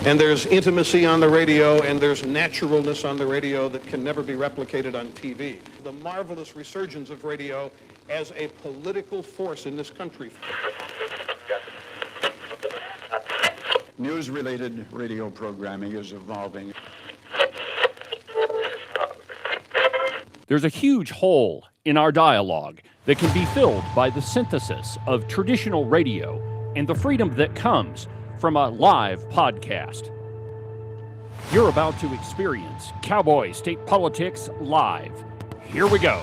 And there's intimacy on the radio, and there's naturalness on the radio that can never be replicated on TV. The marvelous resurgence of radio as a political force in this country. News-related radio programming is evolving. There's a huge hole in our dialogue that can be filled by the synthesis of traditional radio and the freedom that comes from a live podcast. You're about to experience Cowboy State Politics live. Here we go.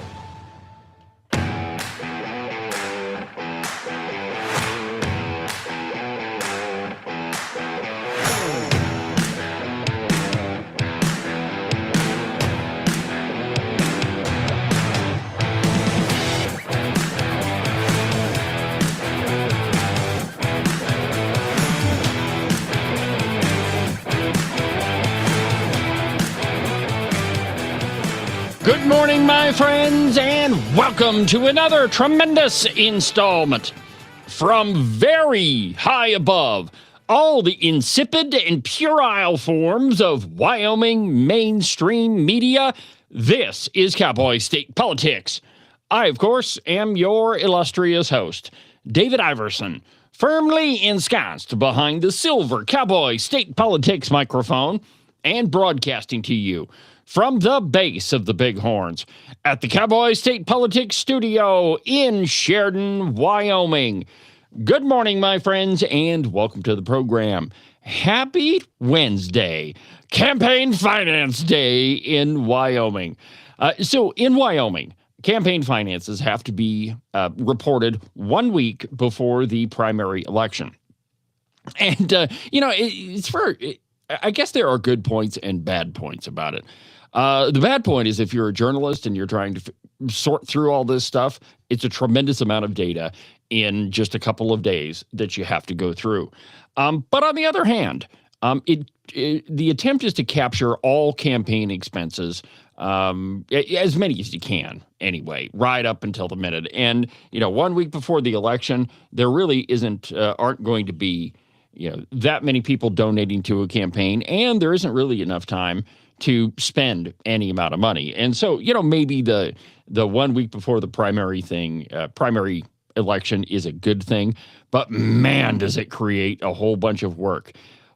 Good morning, my friends, and welcome to another tremendous installment from very high above all the insipid and puerile forms of Wyoming mainstream media. This is Cowboy State Politics. I, of course, am your illustrious host, David Iverson, firmly ensconced behind the silver Cowboy State Politics microphone and broadcasting to you from the base of the Bighorns at the Cowboy State Politics Studio in Sheridan, Wyoming. Good morning, my friends, and welcome to the program. Happy Wednesday, Campaign Finance Day in Wyoming. So in Wyoming, campaign finances have to be reported 1 week before the primary election. And, I guess there are good points and bad points about it. The bad point is if you're a journalist and you're trying to sort through all this stuff, it's a tremendous amount of data in just a couple of days that you have to go through. But on the other hand, the attempt is to capture all campaign expenses, as many as you can anyway, right up until the minute. And, 1 week before the election, there really aren't going to be, that many people donating to a campaign, and there isn't really enough time to spend any amount of money. And so, maybe the 1 week before the primary election is a good thing, but man, does it create a whole bunch of work.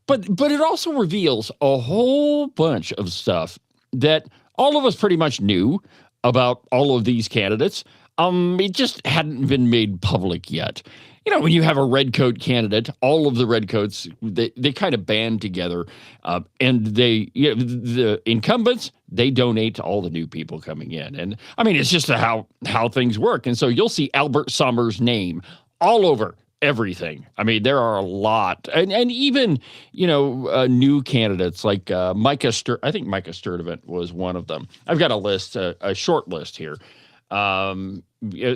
But it also reveals a whole bunch of stuff that all of us pretty much knew about all of these candidates. It just hadn't been made public yet. When you have a redcoat candidate, all of the redcoats, they kind of band together, and the incumbents, they donate to all the new people coming in. And I mean, it's just how things work. And so you'll see Albert Summers' name all over everything. I mean, there are a lot. And even, new candidates like Micah I think Micah Sturdivant was one of them. I've got a list, a short list here.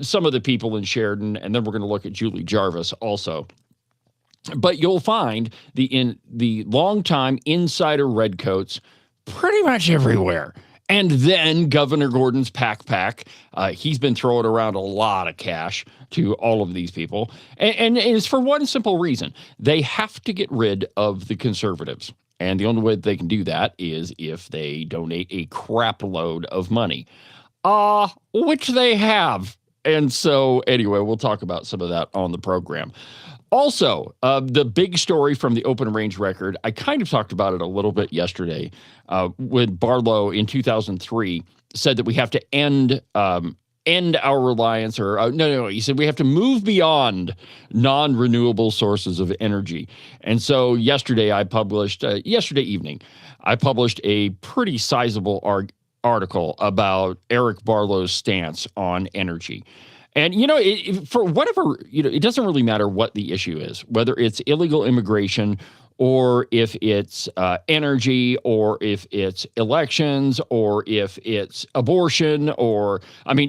Some of the people in Sheridan, and then we're going to look at Julie Jarvis also. But you'll find the longtime insider redcoats pretty much everywhere. And then Governor Gordon's pack. He's been throwing around a lot of cash to all of these people. And it's for one simple reason. They have to get rid of the conservatives. And the only way they can do that is if they donate a crap load of money. Which they have. And so, anyway, we'll talk about some of that on the program. Also, the big story from the Open Range record, I kind of talked about it a little bit yesterday, when Barlow in 2003 said that we have to end our reliance, he said we have to move beyond non-renewable sources of energy. And so yesterday evening, I published a pretty sizable article about Eric Barlow's stance on energy. And, for whatever, it doesn't really matter what the issue is, whether it's illegal immigration or if it's energy or if it's elections or if it's abortion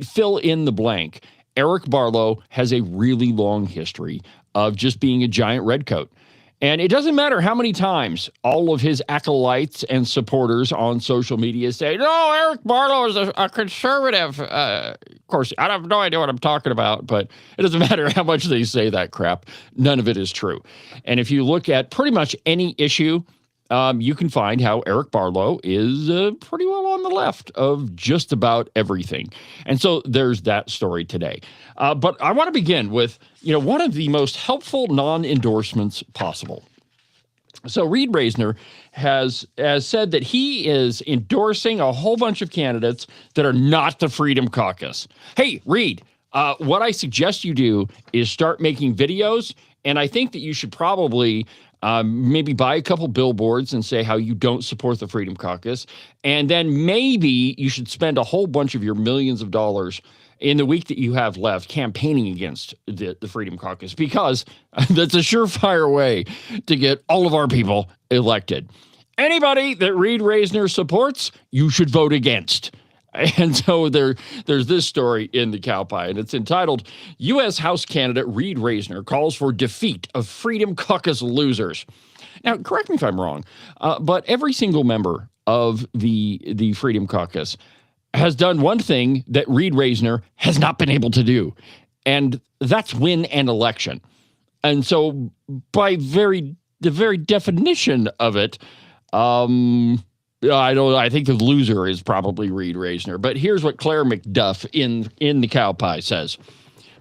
fill in the blank. Eric Barlow has a really long history of just being a giant redcoat. And it doesn't matter how many times all of his acolytes and supporters on social media say, no, Eric Barlow is a conservative. Of course, I have no idea what I'm talking about, but it doesn't matter how much they say that crap. None of it is true. And if you look at pretty much any issue you can find how Eric Barlow is pretty well on the left of just about everything. And so there's that story today. But I want to begin with, one of the most helpful non-endorsements possible. So Reed Reisner has said that he is endorsing a whole bunch of candidates that are not the Freedom Caucus. Hey, Reed, what I suggest you do is start making videos, and I think that you should probably maybe buy a couple billboards and say how you don't support the Freedom Caucus, and then maybe you should spend a whole bunch of your millions of dollars in the week that you have left campaigning against the Freedom Caucus, because that's a surefire way to get all of our people elected. Anybody that Reed Reisner supports, you should vote against. And so there's this story in the Cowboy, and it's entitled, U.S. House Candidate Reed Reisner Calls for Defeat of Freedom Caucus Losers. Now, correct me if I'm wrong, but every single member of the Freedom Caucus has done one thing that Reed Reisner has not been able to do, and that's win an election. And so by the very definition of it, I think the loser is probably Reed Reisner. But here's what Claire McDuff in the Cowboy says.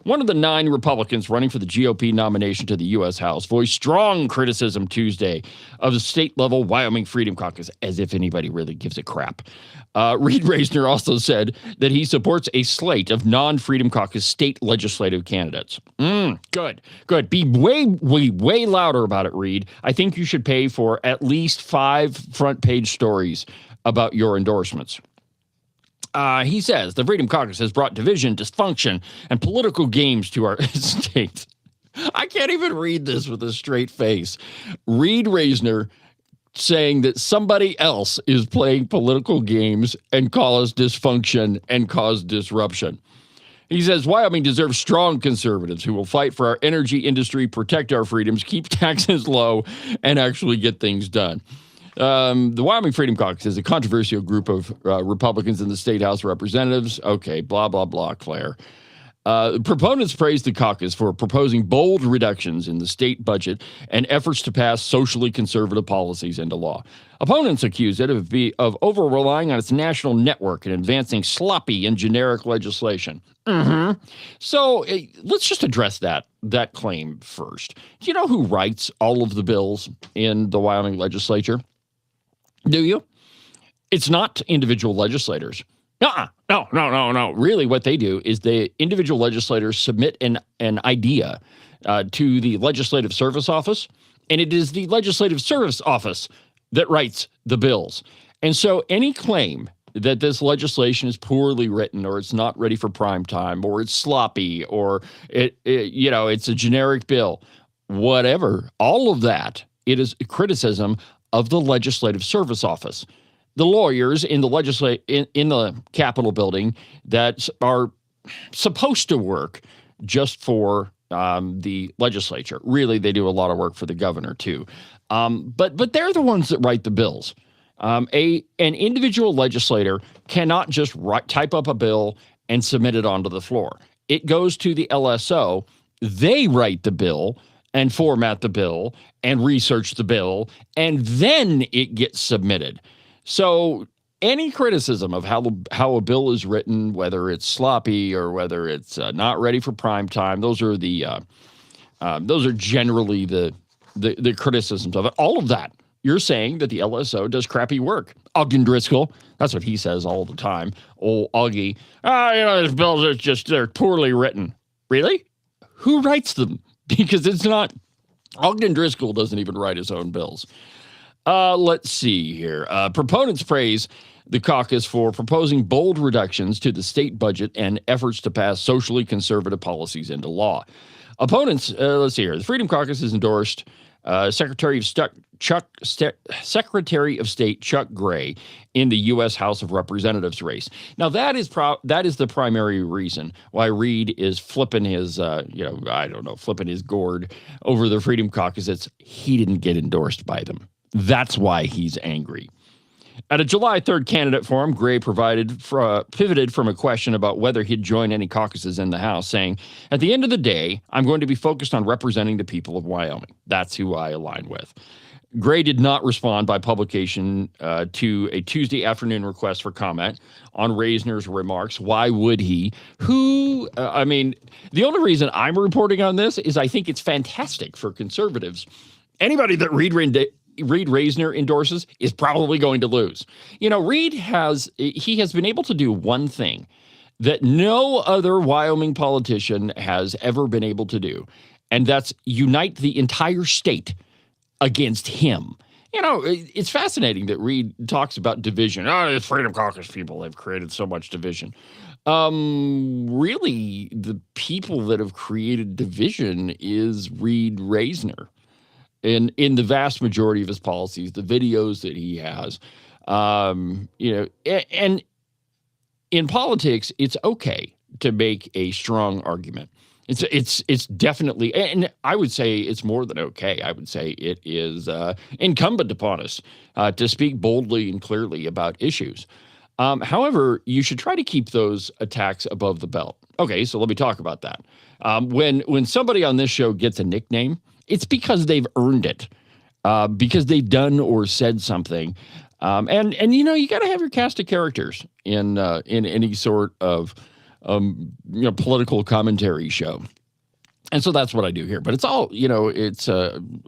One of the 9 Republicans running for the GOP nomination to the U.S. House voiced strong criticism Tuesday of the state-level Wyoming Freedom Caucus, as if anybody really gives a crap. Reed Reisner also said that he supports a slate of non-Freedom Caucus state legislative candidates. Good. Be way louder about it, Reed. I think you should pay for at least 5 front-page stories about your endorsements. He says the Freedom Caucus has brought division, dysfunction, and political games to our state. I can't even read this with a straight face. Reed Reisner saying that somebody else is playing political games and cause dysfunction and cause disruption. He says Wyoming deserves strong conservatives who will fight for our energy industry, protect our freedoms, keep taxes low, and actually get things done. The Wyoming Freedom Caucus is a controversial group of Republicans in the State House of Representatives. Okay, blah, blah, blah, Claire. Proponents praised the caucus for proposing bold reductions in the state budget and efforts to pass socially conservative policies into law. Opponents accuse it of over-relying on its national network and advancing sloppy and generic legislation. So let's just address that claim first. Do you know who writes all of the bills in the Wyoming legislature? Do you? It's not individual legislators. No. Really, what they do is the individual legislators submit an idea to the Legislative Service Office, and it is the Legislative Service Office that writes the bills. And so any claim that this legislation is poorly written, or it's not ready for prime time, or it's sloppy, or it's a generic bill, whatever, all of that, it is criticism of the Legislative Service Office. The lawyers in the in the Capitol building that are supposed to work just for the legislature. Really, they do a lot of work for the governor too. But they're the ones that write the bills. An individual legislator cannot just type up a bill and submit it onto the floor. It goes to the LSO. They write the bill and format the bill and research the bill, and then it gets submitted. So any criticism of how a bill is written, whether it's sloppy or whether it's not ready for prime time, those are generally the criticisms of it. All of that, you're saying that the LSO does crappy work. Ogden Driscoll, that's what he says all the time. Old Augie, these bills are they're poorly written. Really? Who writes them? Because it's not, Ogden Driscoll doesn't even write his own bills. Let's see here. Proponents praise the caucus for proposing bold reductions to the state budget and efforts to pass socially conservative policies into law. Opponents, let's see here. The Freedom Caucus has endorsed Secretary of State Chuck Gray in the U.S. House of Representatives race. Now, that is the primary reason why Reed is flipping his, flipping his gourd over the Freedom Caucus. He didn't get endorsed by them. That's why he's angry. At a July 3rd candidate forum, Gray pivoted from a question about whether he'd join any caucuses in the House, saying, "At the end of the day, I'm going to be focused on representing the people of Wyoming. That's who I align with." Gray did not respond by publication to a Tuesday afternoon request for comment on Reisner's remarks. Why would he? The only reason I'm reporting on this is I think it's fantastic for conservatives. Anybody that Reed Reisner endorses is probably going to lose. Reed has been able to do one thing that no other Wyoming politician has ever been able to do, and that's unite the entire state against him. It's fascinating that Reed talks about division. Oh, the Freedom Caucus people have created so much division. Really, the people that have created division is Reed Reisner. In the vast majority of his policies, the videos that he has, and in politics, it's okay to make a strong argument. It's definitely, and I would say it's more than okay. I would say it is incumbent upon us to speak boldly and clearly about issues. However, you should try to keep those attacks above the belt. Okay, so let me talk about that. When somebody on this show gets a nickname, it's because they've earned it, because they've done or said something. And you got to have your cast of characters in any sort of political commentary show. And so that's what I do here. But it's all, it's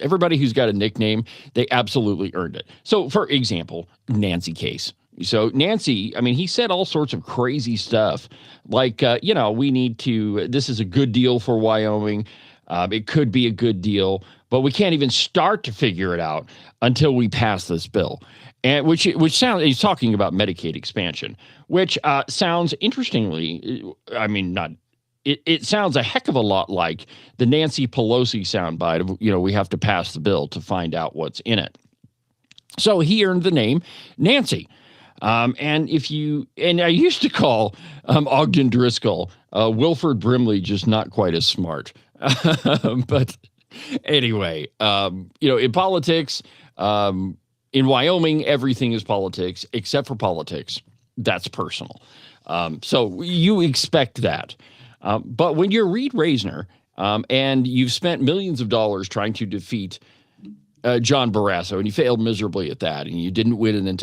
everybody who's got a nickname, they absolutely earned it. So, for example, Nancy Case. So Nancy, he said all sorts of crazy stuff like, we need to, this is a good deal for Wyoming. It could be a good deal, but we can't even start to figure it out until we pass this bill. And which sounds, he's talking about Medicaid expansion, which sounds interestingly, it sounds a heck of a lot like the Nancy Pelosi soundbite of, we have to pass the bill to find out what's in it. So he earned the name Nancy. And I used to call Ogden Driscoll Wilford Brimley, just not quite as smart. But anyway, in politics, in Wyoming, everything is politics except for politics. That's personal. So you expect that. But when you're Reed Reisner and you've spent millions of dollars trying to defeat John Barrasso, and you failed miserably at that, and you didn't win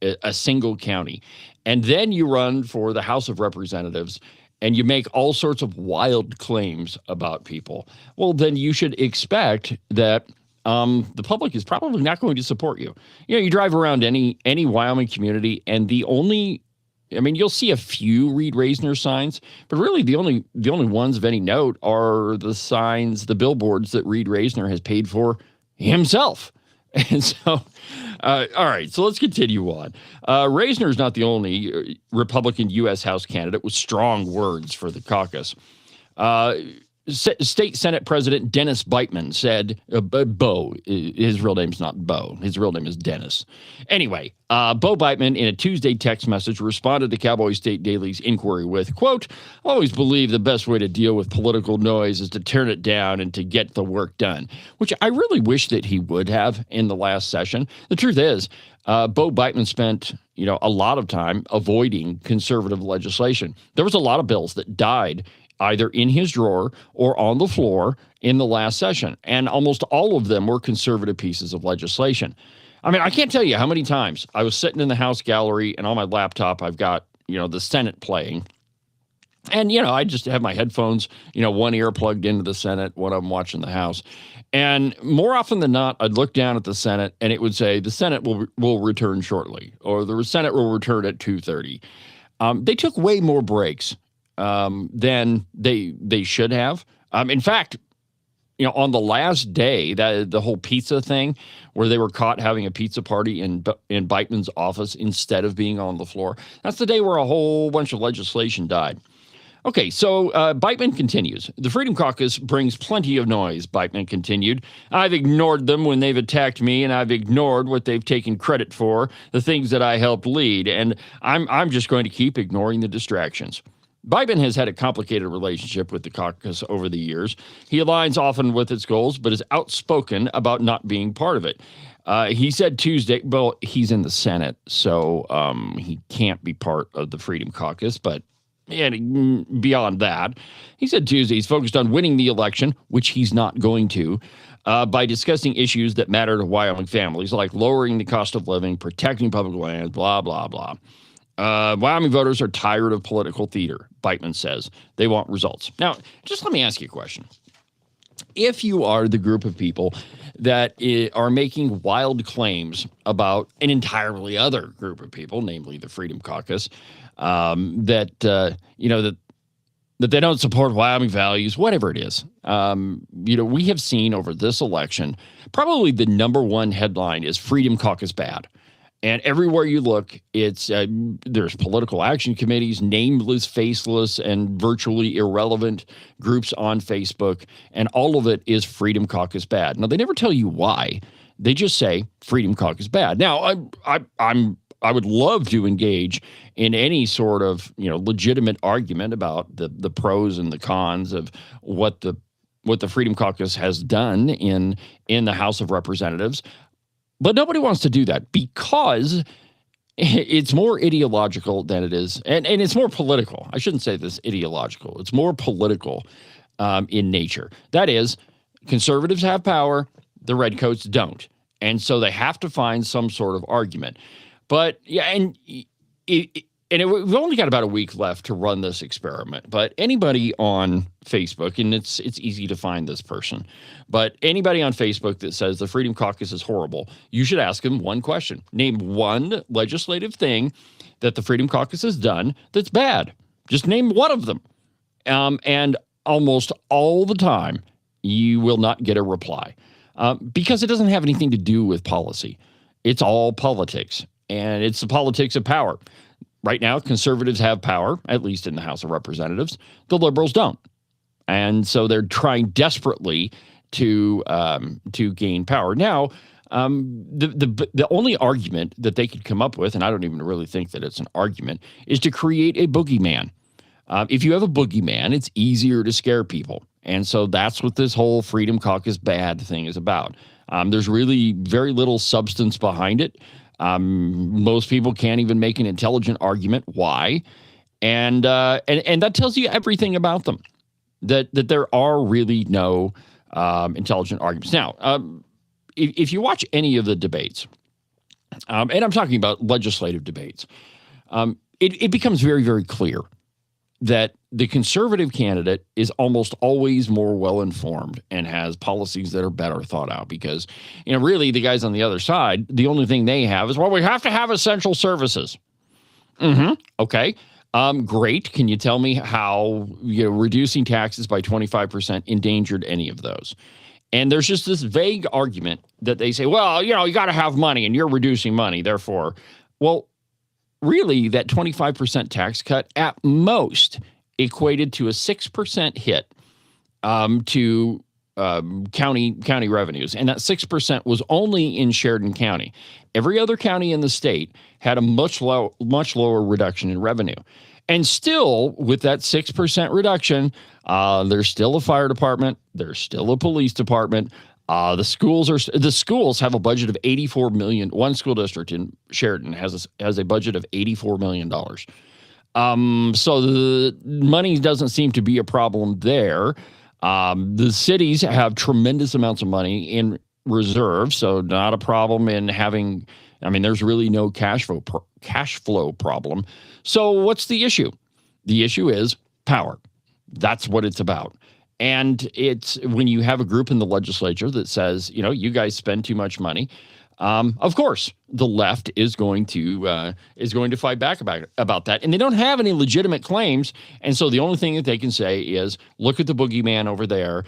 a single county, and then you run for the House of Representatives, and you make all sorts of wild claims about people, well, then you should expect that the public is probably not going to support you. You drive around any Wyoming community, and you'll see a few Reed Reisner signs, but really the only ones of any note are the signs, the billboards that Reed Reisner has paid for himself. And so, all right, so let's continue on. Reisner is not the only Republican U.S. House candidate with strong words for the caucus. State Senate President Dennis Beitman said, Bo, his real name's not Bo, his real name is Dennis. Anyway, Bo Beitman, in a Tuesday text message, responded to Cowboy State Daily's inquiry with, quote, "Always believe the best way to deal with political noise is to turn it down and to get the work done," which I really wish that he would have in the last session. The truth is, Bo Beitman spent, a lot of time avoiding conservative legislation. There was a lot of bills that died either in his drawer or on the floor in the last session. And almost all of them were conservative pieces of legislation. I can't tell you how many times I was sitting in the House gallery and on my laptop, I've got, the Senate playing. And, I just have my headphones, one ear plugged into the Senate when I'm watching the House. And more often than not, I'd look down at the Senate and it would say, the Senate will return shortly, or the Senate will return at 2:30. They took way more breaks than they should have. In fact, on the last day, the whole pizza thing, where they were caught having a pizza party in Beitman's office instead of being on the floor, that's the day where a whole bunch of legislation died. Okay, so Beitman continues. "The Freedom Caucus brings plenty of noise," Beitman continued. "I've ignored them when they've attacked me, and I've ignored what they've taken credit for, the things that I helped lead, and I'm just going to keep ignoring the distractions." Beitman has had a complicated relationship with the caucus over the years. He aligns often with its goals, but is outspoken about not being part of it. He said Tuesday, well, he's in the Senate, so he can't be part of the Freedom Caucus, but beyond that, he said Tuesday he's focused on winning the election, which he's not going to, by discussing issues that matter to Wyoming families, like lowering the cost of living, protecting public lands, blah, blah, blah. Wyoming voters are tired of political theater, Beitman says. They want results. Now, just let me ask you a question. If you are the group of people that are making wild claims about an entirely other group of people, namely the Freedom Caucus, that they don't support Wyoming values, whatever it is, we have seen over this election, probably the number one headline is Freedom Caucus bad. And everywhere you look, it's there's political action committees, nameless, faceless, and virtually irrelevant groups on Facebook, and all of it is Freedom Caucus bad. Now, they never tell you why. They just say Freedom Caucus bad. Now, I would love to engage in any sort of legitimate argument about the pros and the cons of what the Freedom Caucus has done in the House of Representatives. But nobody wants to do that because it's more ideological than it is. And it's more political. I shouldn't say this ideological. It's more political in nature. That is, conservatives have power, the redcoats don't. And so they have to find some sort of argument. But yeah, we've only got about a week left to run this experiment. But anybody on Facebook, and it's easy to find this person, but anybody on Facebook that says the Freedom Caucus is horrible, you should ask them one question. Name one legislative thing that the Freedom Caucus has done that's bad. Just name one of them. And almost all the time, you will not get a reply because it doesn't have anything to do with policy. It's all politics, and it's the politics of power. Right now, conservatives have power, at least in the House of Representatives. The liberals don't. And so they're trying desperately to gain power. Now, the only argument that they could come up with, and I don't even really think that it's an argument, is to create a boogeyman. If you have a boogeyman, it's easier to scare people. And so that's what this whole Freedom Caucus bad thing is about. There's really very little substance behind it. Most people can't even make an intelligent argument why. And that tells you everything about them, that there are really no intelligent arguments. Now, if you watch any of the debates, and I'm talking about legislative debates, it becomes very, very clear that the conservative candidate is almost always more well-informed and has policies that are better thought out because, really the guys on the other side, the only thing they have is, well, we have to have essential services. Okay. Great. Can you tell me how, reducing taxes by 25% endangered any of those? And there's just this vague argument that they say, well, you got to have money and you're reducing money. Therefore, well, really, that 25% tax cut at most equated to a 6% hit to county revenues. And that 6% was only in Sheridan County. Every other county in the state had a much lower reduction in revenue. And still, with that 6% reduction, there's still a fire department. There's still a police department. The schools have a budget of $84 million. One school district in Sheridan has a budget of $84 million. So the money doesn't seem to be a problem there. The cities have tremendous amounts of money in reserve, so not a problem in having. There's really no cash flow problem. So what's the issue? The issue is power. That's what it's about. And it's when you have a group in the legislature that says, you guys spend too much money. Of course, the left is going to fight back about that, and they don't have any legitimate claims. And so the only thing that they can say is, look at the boogeyman over there.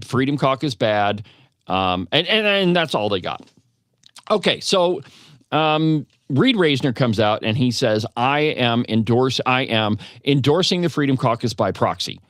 Freedom Caucus bad, and that's all they got. Okay, so Reed Reisner comes out and he says, I am endorsing the Freedom Caucus by proxy.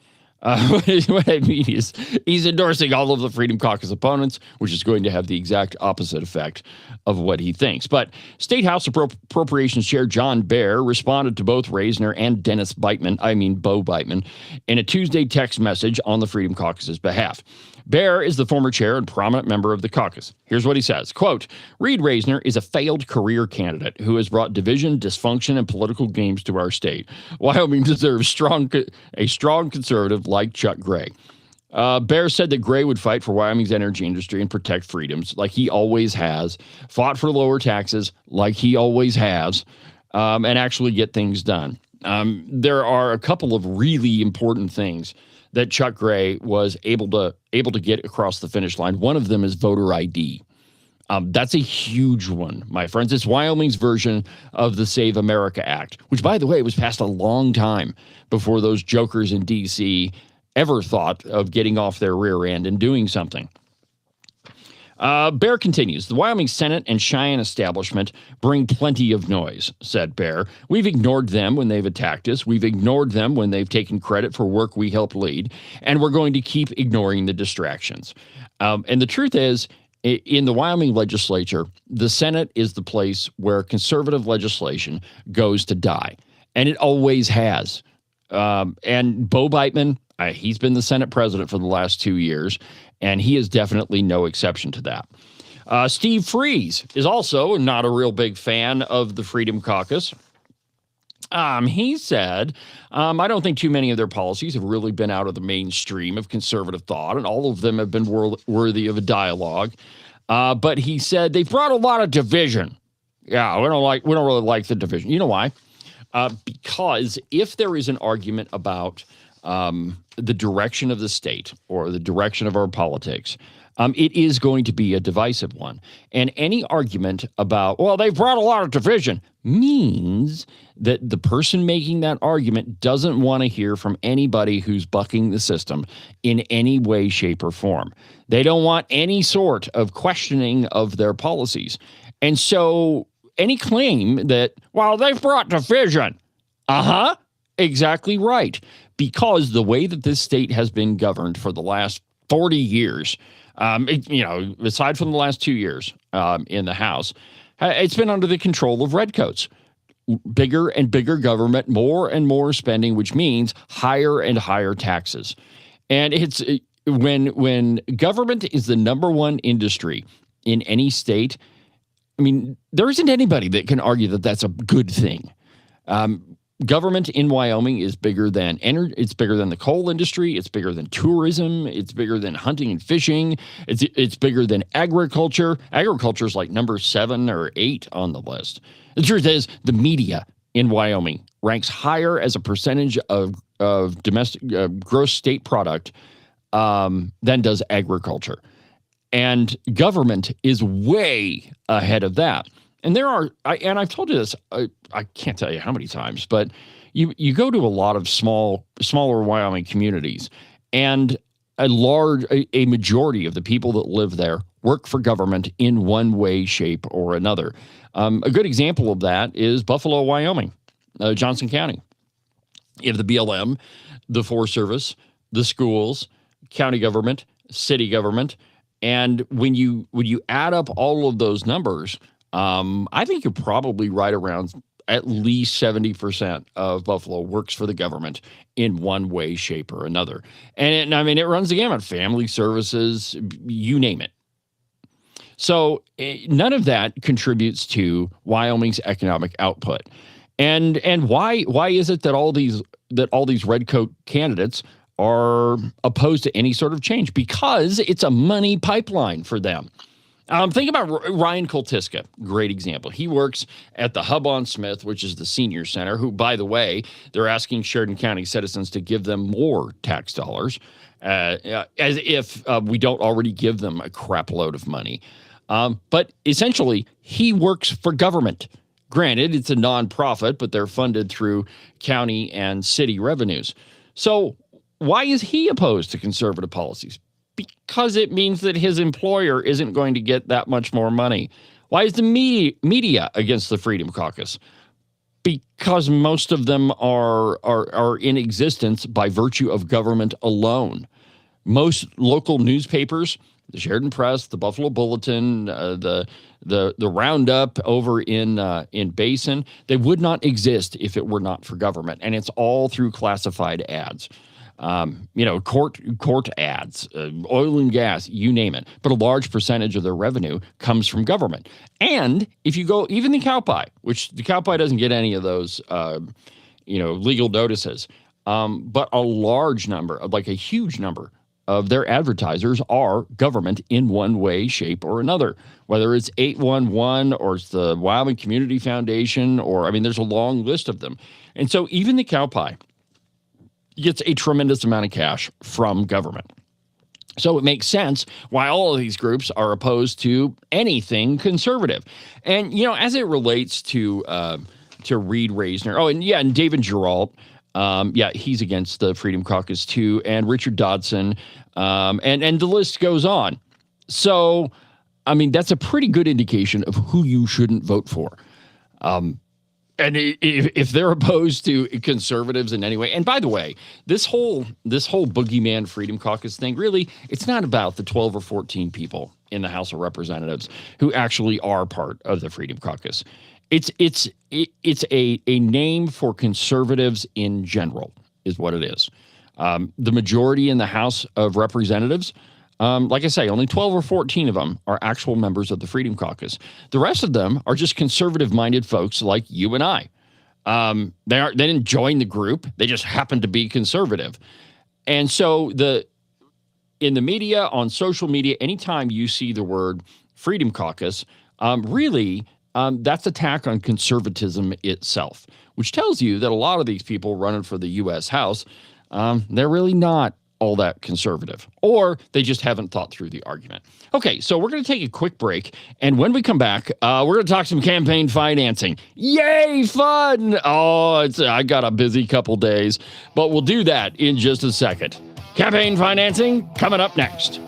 What I mean is he's endorsing all of the Freedom Caucus opponents, which is going to have the exact opposite effect of what he thinks. But State House Appropriations Chair John Baer responded to both Reisner and Bo Beitman, in a Tuesday text message on the Freedom Caucus's behalf. Baer is the former chair and prominent member of the caucus. Here's what he says, quote, Reed Reisner is a failed career candidate who has brought division, dysfunction, and political games to our state. Wyoming deserves a strong conservative like Chuck Gray. Baer said that Gray would fight for Wyoming's energy industry and protect freedoms like he always has, fought for lower taxes like he always has, and actually get things done. There are a couple of really important things that Chuck Gray was able to get across the finish line. One of them is voter ID. That's a huge one, my friends. It's Wyoming's version of the Save America Act, which, by the way, was passed a long time before those jokers in D.C. ever thought of getting off their rear end and doing something. Baer continues, the Wyoming Senate and Cheyenne establishment bring plenty of noise, said Baer. We've ignored them when they've attacked us. We've ignored them when they've taken credit for work we helped lead. And we're going to keep ignoring the distractions. And the truth is, in the Wyoming legislature, the Senate is the place where conservative legislation goes to die. And it always has. And Bo Beitman, he's been the Senate president for the last 2 years, and he is definitely no exception to that. Steve Freeze is also not a real big fan of the Freedom Caucus. He said, I don't think too many of their policies have really been out of the mainstream of conservative thought, and all of them have been worthy of a dialogue. But he said they've brought a lot of division. Yeah, we don't really like the division. You know why? Because if there is an argument about the direction of the state or the direction of our politics, it is going to be a divisive one. And any argument about, well, they've brought a lot of division means that the person making that argument doesn't want to hear from anybody who's bucking the system in any way, shape, or form. They don't want any sort of questioning of their policies. And so any claim that, well, they've brought division, exactly right. Because the way that this state has been governed for the last 40 years, aside from the last 2 years in the House, it's been under the control of redcoats. Bigger and bigger government, more and more spending, which means higher and higher taxes. And it's when government is the number one industry in any state, I mean, there isn't anybody that can argue that that's a good thing. Government in Wyoming is bigger than energy. It's bigger than the coal industry. It's bigger than tourism. It's bigger than hunting and fishing. It's bigger than agriculture. Agriculture is like number 7 or 8 on the list. The truth is, the media in Wyoming ranks higher as a percentage of domestic gross state product than does agriculture, and government is way ahead of that. And I've told you this, I can't tell you how many times, but you go to a lot of smaller Wyoming communities, and a majority of the people that live there work for government in one way, shape, or another. A good example of that is Buffalo, Wyoming, Johnson County. You have the BLM, the Forest Service, the schools, county government, city government, and when you add up all of those numbers, I think you're probably right around at least 70% of Buffalo works for the government in one way, shape, or another. And it runs the gamut, family services, you name it. So none of that contributes to Wyoming's economic output. And why is it that all these redcoat candidates are opposed to any sort of change? Because it's a money pipeline for them. Think about Ryan Koltiska, great example. He works at the Hub on Smith, which is the senior center, who, by the way, they're asking Sheridan County citizens to give them more tax dollars, as if we don't already give them a crap load of money. But essentially, he works for government. Granted, it's a nonprofit, but they're funded through county and city revenues. So why is he opposed to conservative policies? Because it means that his employer isn't going to get that much more money. Why is the media against the Freedom Caucus? Because most of them are in existence by virtue of government alone. Most local newspapers, the Sheridan Press, the Buffalo Bulletin, the Roundup over in Basin, they would not exist if it were not for government, and it's all through classified ads. court ads, oil and gas, you name it. But a large percentage of their revenue comes from government. And if you go, even the Cowboy, which the Cowboy doesn't get any of those, legal notices, but a large number, like a huge number of their advertisers are government in one way, shape, or another, whether it's 811 or it's the Wyoming Community Foundation, there's a long list of them. And so even the Cowboy gets a tremendous amount of cash from government. So it makes sense why all of these groups are opposed to anything conservative. And, as it relates to Reed Reisner, and David Geralt, he's against the Freedom Caucus too, and Richard Dodson, and the list goes on. So, that's a pretty good indication of who you shouldn't vote for. And if they're opposed to conservatives in any way, and by the way, this whole boogeyman Freedom Caucus thing, really, it's not about the 12 or 14 people in the House of Representatives who actually are part of the Freedom Caucus. It's a name for conservatives in general, is what it is. The majority in the House of Representatives, like I say, only 12 or 14 of them are actual members of the Freedom Caucus. The rest of them are just conservative-minded folks like you and I. They didn't join the group; they just happen to be conservative. And so in the media, on social media, anytime you see the word Freedom Caucus, that's attack on conservatism itself, which tells you that a lot of these people running for the U.S. House, they're really not all that conservative, or they just haven't thought through the argument. Okay, so we're going to take a quick break, and when we come back, we're going to talk some campaign financing. Yay, fun! I got a busy couple days, but we'll do that in just a second. Campaign financing coming up next.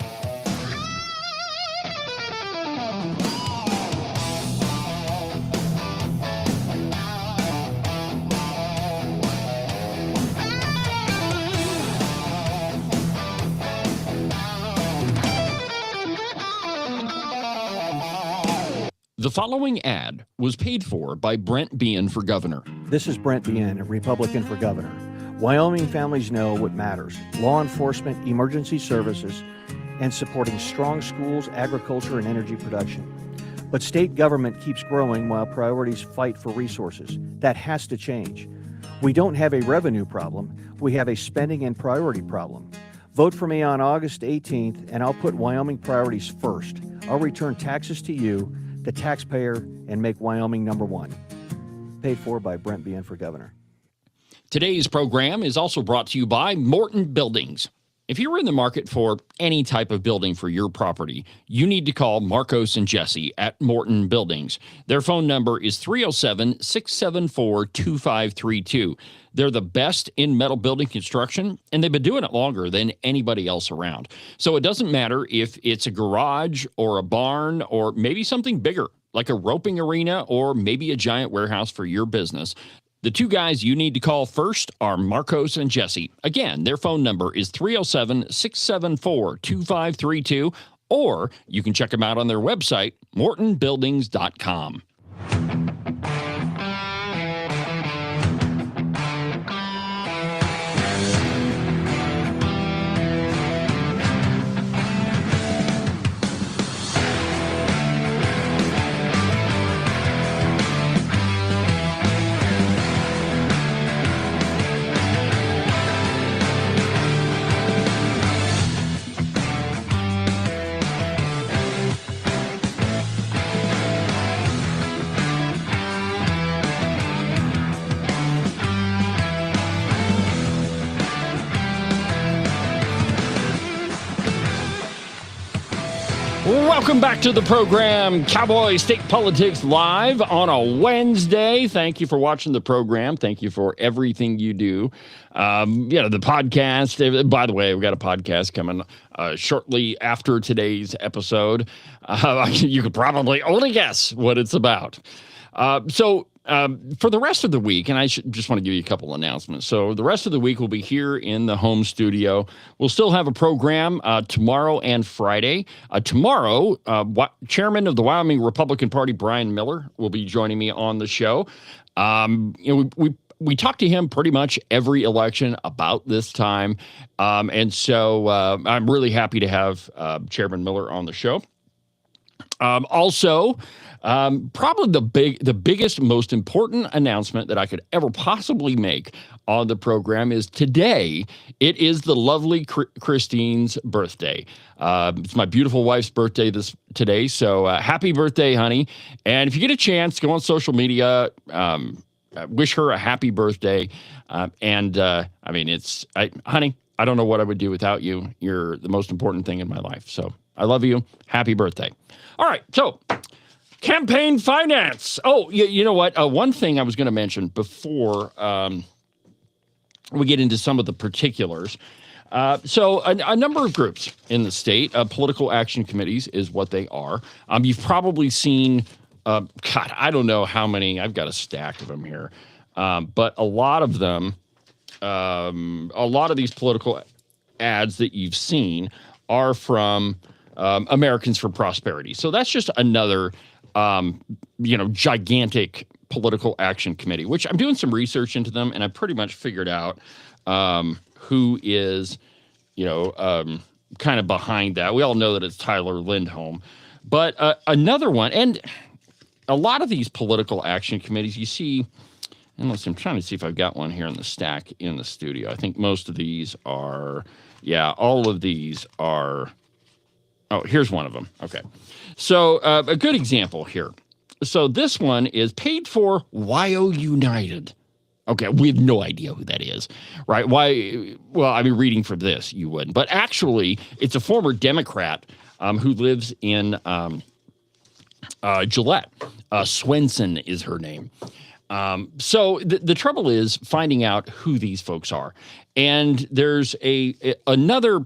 The following ad was paid for by Brent Bean for governor. This is Brent Bean, a Republican for governor. Wyoming families know what matters: law enforcement, emergency services, and supporting strong schools, agriculture, and energy production. But state government keeps growing while priorities fight for resources. That has to change. We don't have a revenue problem. We have a spending and priority problem. Vote for me on August 18th, and I'll put Wyoming priorities first. I'll return taxes to you, the taxpayer, and make Wyoming number one. Paid for by Brent Bean for governor. Today's program is also brought to you by Morton Buildings. If you're in the market for any type of building for your property, you need to call Marcos and Jesse at Morton Buildings. Their phone number is 307-674-2532. They're the best in metal building construction, and they've been doing it longer than anybody else around. So it doesn't matter if it's a garage or a barn or maybe something bigger, like a roping arena or maybe a giant warehouse for your business. The two guys you need to call first are Marcos and Jesse. Again, their phone number is 307-674-2532, or you can check them out on their website, mortonbuildings.com. Welcome back to the program, Cowboy State Politics Live on a Wednesday. Thank you for watching the program. Thank you for everything you do. The podcast. By the way, we've got a podcast coming shortly after today's episode. You could probably only guess what it's about. For the rest of the week, and I just want to give you a couple announcements. So the rest of the week will be here in the home studio. We'll still have a program tomorrow and Friday. Tomorrow, Chairman of the Wyoming Republican Party, Brian Miller, will be joining me on the show. We we talk to him pretty much every election about this time. And so I'm really happy to have Chairman Miller on the show. Also, probably the biggest, most important announcement that I could ever possibly make on the program is today. It is the lovely Christine's birthday. It's my beautiful wife's birthday today. So happy birthday, honey. And if you get a chance, go on social media, wish her a happy birthday. Honey, I don't know what I would do without you. You're the most important thing in my life. So I love you. Happy birthday. All right. So campaign finance. Oh, you know what? One thing I was going to mention before we get into some of the particulars. So a number of groups in the state, political action committees is what they are. You've probably seen, I don't know how many. I've got a stack of them here. But a lot of them, a lot of these political ads that you've seen are from Americans for Prosperity. So that's just another, gigantic political action committee, which I'm doing some research into them, and I pretty much figured out who is, kind of behind that. We all know that it's Tyler Lindholm. But another one, and a lot of these political action committees, you see, unless I'm trying to see if I've got one here in the stack in the studio. I think most of these are, all of these are. Oh, here's one of them. Okay. So a good example here. So this one is paid for YO United. Okay, we have no idea who that is, right? Why? Well, I mean, reading from this, you wouldn't. But actually, it's a former Democrat who lives in Gillette. Swenson is her name. So the trouble is finding out who these folks are. And there's another,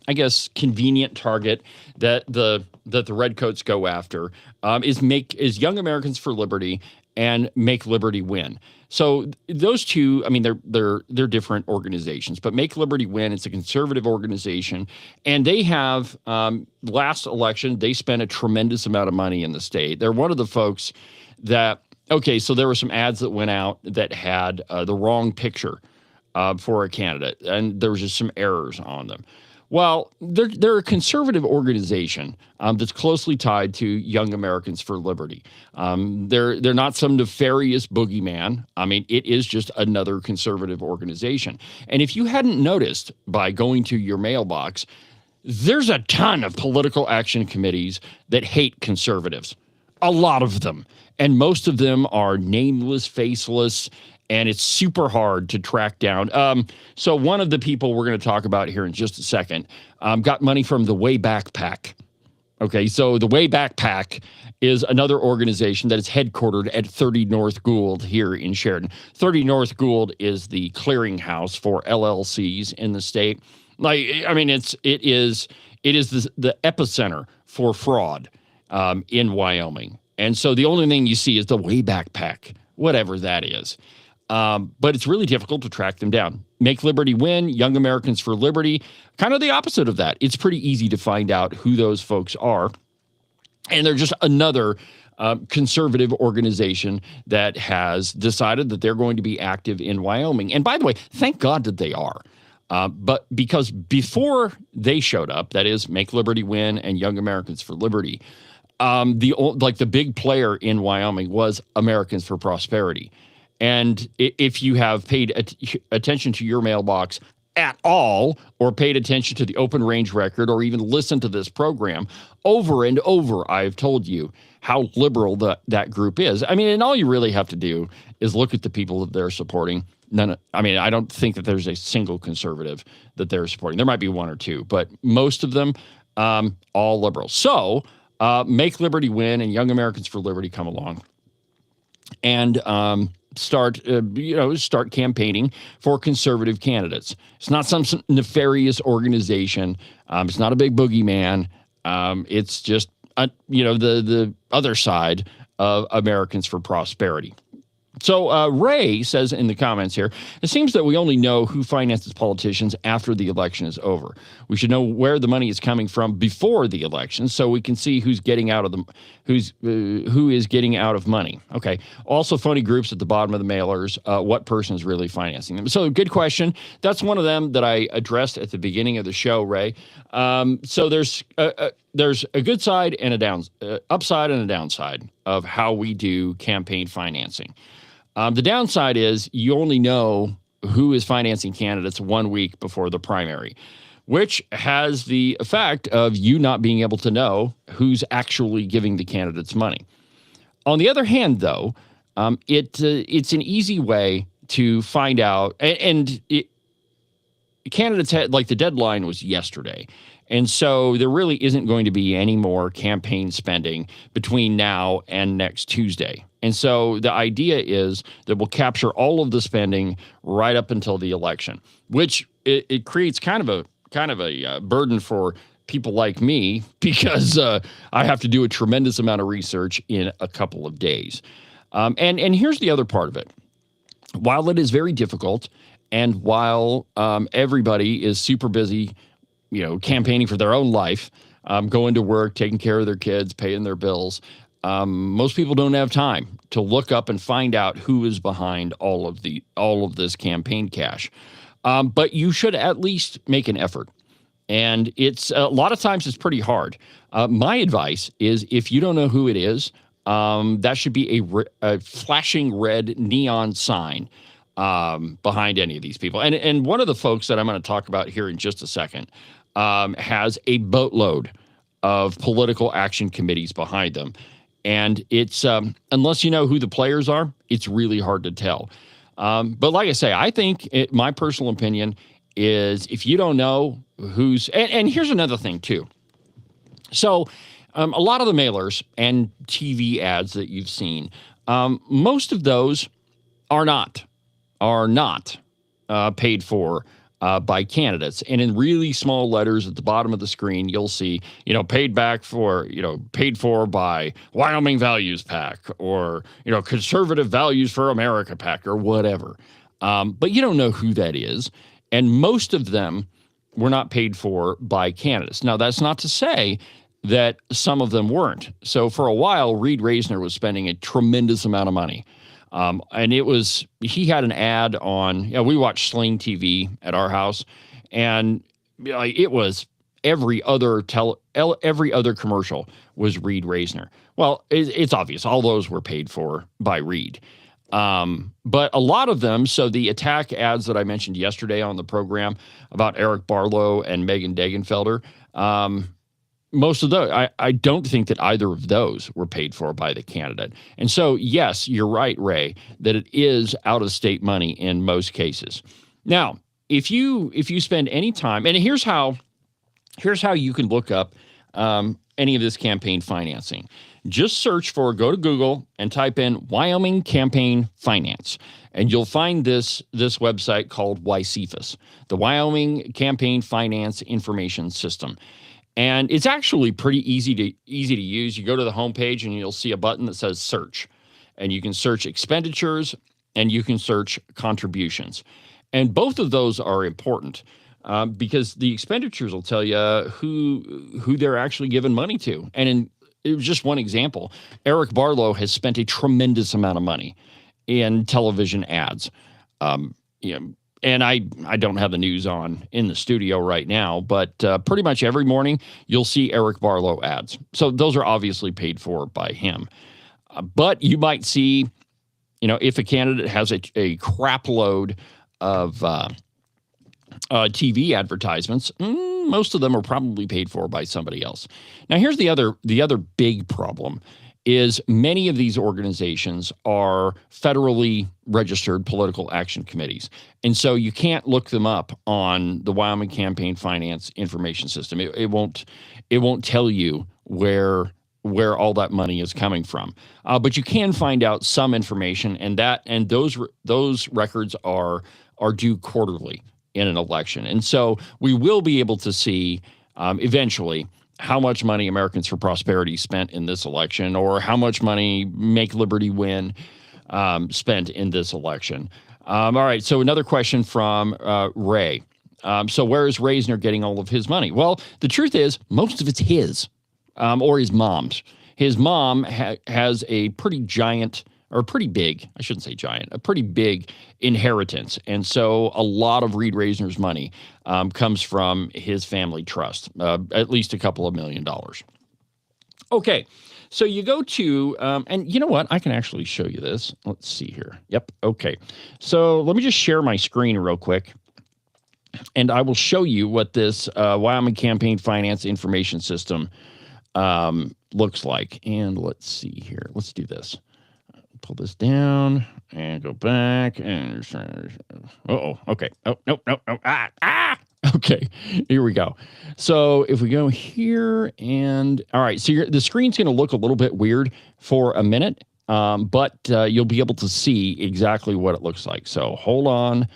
I guess, convenient target that the Redcoats go after is Young Americans for Liberty and Make Liberty Win. So those two, I mean, they're different organizations, but Make Liberty Win, it's a conservative organization, and they have last election they spent a tremendous amount of money in the state. They're one of the folks that so there were some ads that went out that had the wrong picture for a candidate, and there was just some errors on them. Well, they're a conservative organization that's closely tied to Young Americans for Liberty. They're not some nefarious boogeyman. I mean, it is just another conservative organization. And if you hadn't noticed by going to your mailbox, there's a ton of political action committees that hate conservatives. A lot of them. And most of them are nameless, faceless, and it's super hard to track down. So one of the people we're going to talk about here in just a second got money from the Way Back PAC. Okay, so the Way Back PAC is another organization that is headquartered at 30 North Gould here in Sheridan. 30 North Gould is the clearinghouse for LLCs in the state. It is the epicenter for fraud in Wyoming. And so the only thing you see is the Way Back PAC, whatever that is. But it's really difficult to track them down. Make Liberty Win, Young Americans for Liberty, kind of the opposite of that. It's pretty easy to find out who those folks are. And they're just another conservative organization that has decided that they're going to be active in Wyoming. And by the way, thank God that they are. But because before they showed up, that is Make Liberty Win and Young Americans for Liberty, the big player in Wyoming was Americans for Prosperity. And if you have paid attention to your mailbox at all, or paid attention to the Open Range Record, or even listened to this program, over and over, I've told you how liberal that group is. I mean, and all you really have to do is look at the people that they're supporting. I don't think that there's a single conservative that they're supporting. There might be one or two, but most of them, all liberal. So Make Liberty Win and Young Americans for Liberty come along and start campaigning for conservative candidates. It's not some nefarious organization. It's not a big boogeyman. It's just the other side of Americans for Prosperity. So Ray says in the comments here, it seems that we only know who finances politicians after the election is over. We should know where the money is coming from before the election, so we can see who is getting out of money. Okay. Also, phony groups at the bottom of the mailers. What person is really financing them? So, good question. That's one of them that I addressed at the beginning of the show, Ray. So there's a good side and a upside and a downside of how we do campaign financing. The downside is you only know who is financing candidates 1 week before the primary, which has the effect of you not being able to know who's actually giving the candidates money. On the other hand, though, it's an easy way to find out, and candidates had, like, the deadline was yesterday. And so there really isn't going to be any more campaign spending between now and next Tuesday. And so the idea is that we'll capture all of the spending right up until the election, which it creates kind of a burden for people like me, because I have to do a tremendous amount of research in a couple of days. And here's the other part of it. While it is very difficult, and while everybody is super busy, campaigning for their own life, going to work, taking care of their kids, paying their bills, most people don't have time to look up and find out who is behind all of this campaign cash. But you should at least make an effort. And it's a lot of times it's pretty hard. My advice is, if you don't know who it is, that should be a flashing red neon sign behind any of these people. And one of the folks that I'm going to talk about here in just a second has a boatload of political action committees behind them. And it's, unless you know who the players are, it's really hard to tell. But like I say, I think my personal opinion is, if you don't know who's, and here's another thing too. So a lot of the mailers and TV ads that you've seen, most of those are not paid for by candidates. And in really small letters at the bottom of the screen, you'll see, paid for by Wyoming Values PAC, or, Conservative Values for America PAC, or whatever. But you don't know who that is. And most of them were not paid for by candidates. Now, that's not to say that some of them weren't. So for a while, Reed Reisner was spending a tremendous amount of money. And he had an ad on, we watched Sling TV at our house, and it was every other commercial was Reed Reisner. Well, it's obvious all those were paid for by Reed. But a lot of them, so the attack ads that I mentioned yesterday on the program about Eric Barlow and Megan Degenfelder, most of those, I don't think that either of those were paid for by the candidate. And so, yes, you're right, Ray, that it is out-of-state money in most cases. Now, if you spend any time, and here's how you can look up any of this campaign financing. Just go to Google and type in Wyoming Campaign Finance, and you'll find this website called WYCFIS, the Wyoming Campaign Finance Information System. And it's actually pretty easy to use. You go to the homepage and you'll see a button that says search, and you can search expenditures and you can search contributions. And both of those are important because the expenditures will tell you who they're actually giving money to. And it was just one example. Eric Barlow has spent a tremendous amount of money in television ads. And I don't have the news on in the studio right now, but pretty much every morning you'll see Eric Barlow ads. So those are obviously paid for by him. But you might see, if a candidate has a crap load of TV advertisements, most of them are probably paid for by somebody else. Now, here's the other big problem is many of these organizations are federally registered political action committees. And so you can't look them up on the Wyoming Campaign Finance Information System. It won't tell you where all that money is coming from. But you can find out some information, and those records are due quarterly in an election. And so we will be able to see eventually how much money Americans for Prosperity spent in this election, or how much money Make Liberty Win spent in this election. All right, so another question from Ray. So where is Reisner getting all of his money? Well, the truth is, most of it's his or his mom's. His mom has a pretty giant, or pretty big, I shouldn't say giant, a pretty big inheritance. And so a lot of Reed Reisner's money comes from his family trust, at least a couple of $1 million. Okay, so you go to, and you know what? I can actually show you this. Let's see here. Yep, okay. So let me just share my screen real quick. And I will show you what this Wyoming Campaign Finance Information System looks like. And let's see here. Let's do this. Pull this down and go back. And okay. Oh, nope. Okay, here we go. So if we go here and all right, so the screen's going to look a little bit weird for a minute, but you'll be able to see exactly what it looks like. So hold on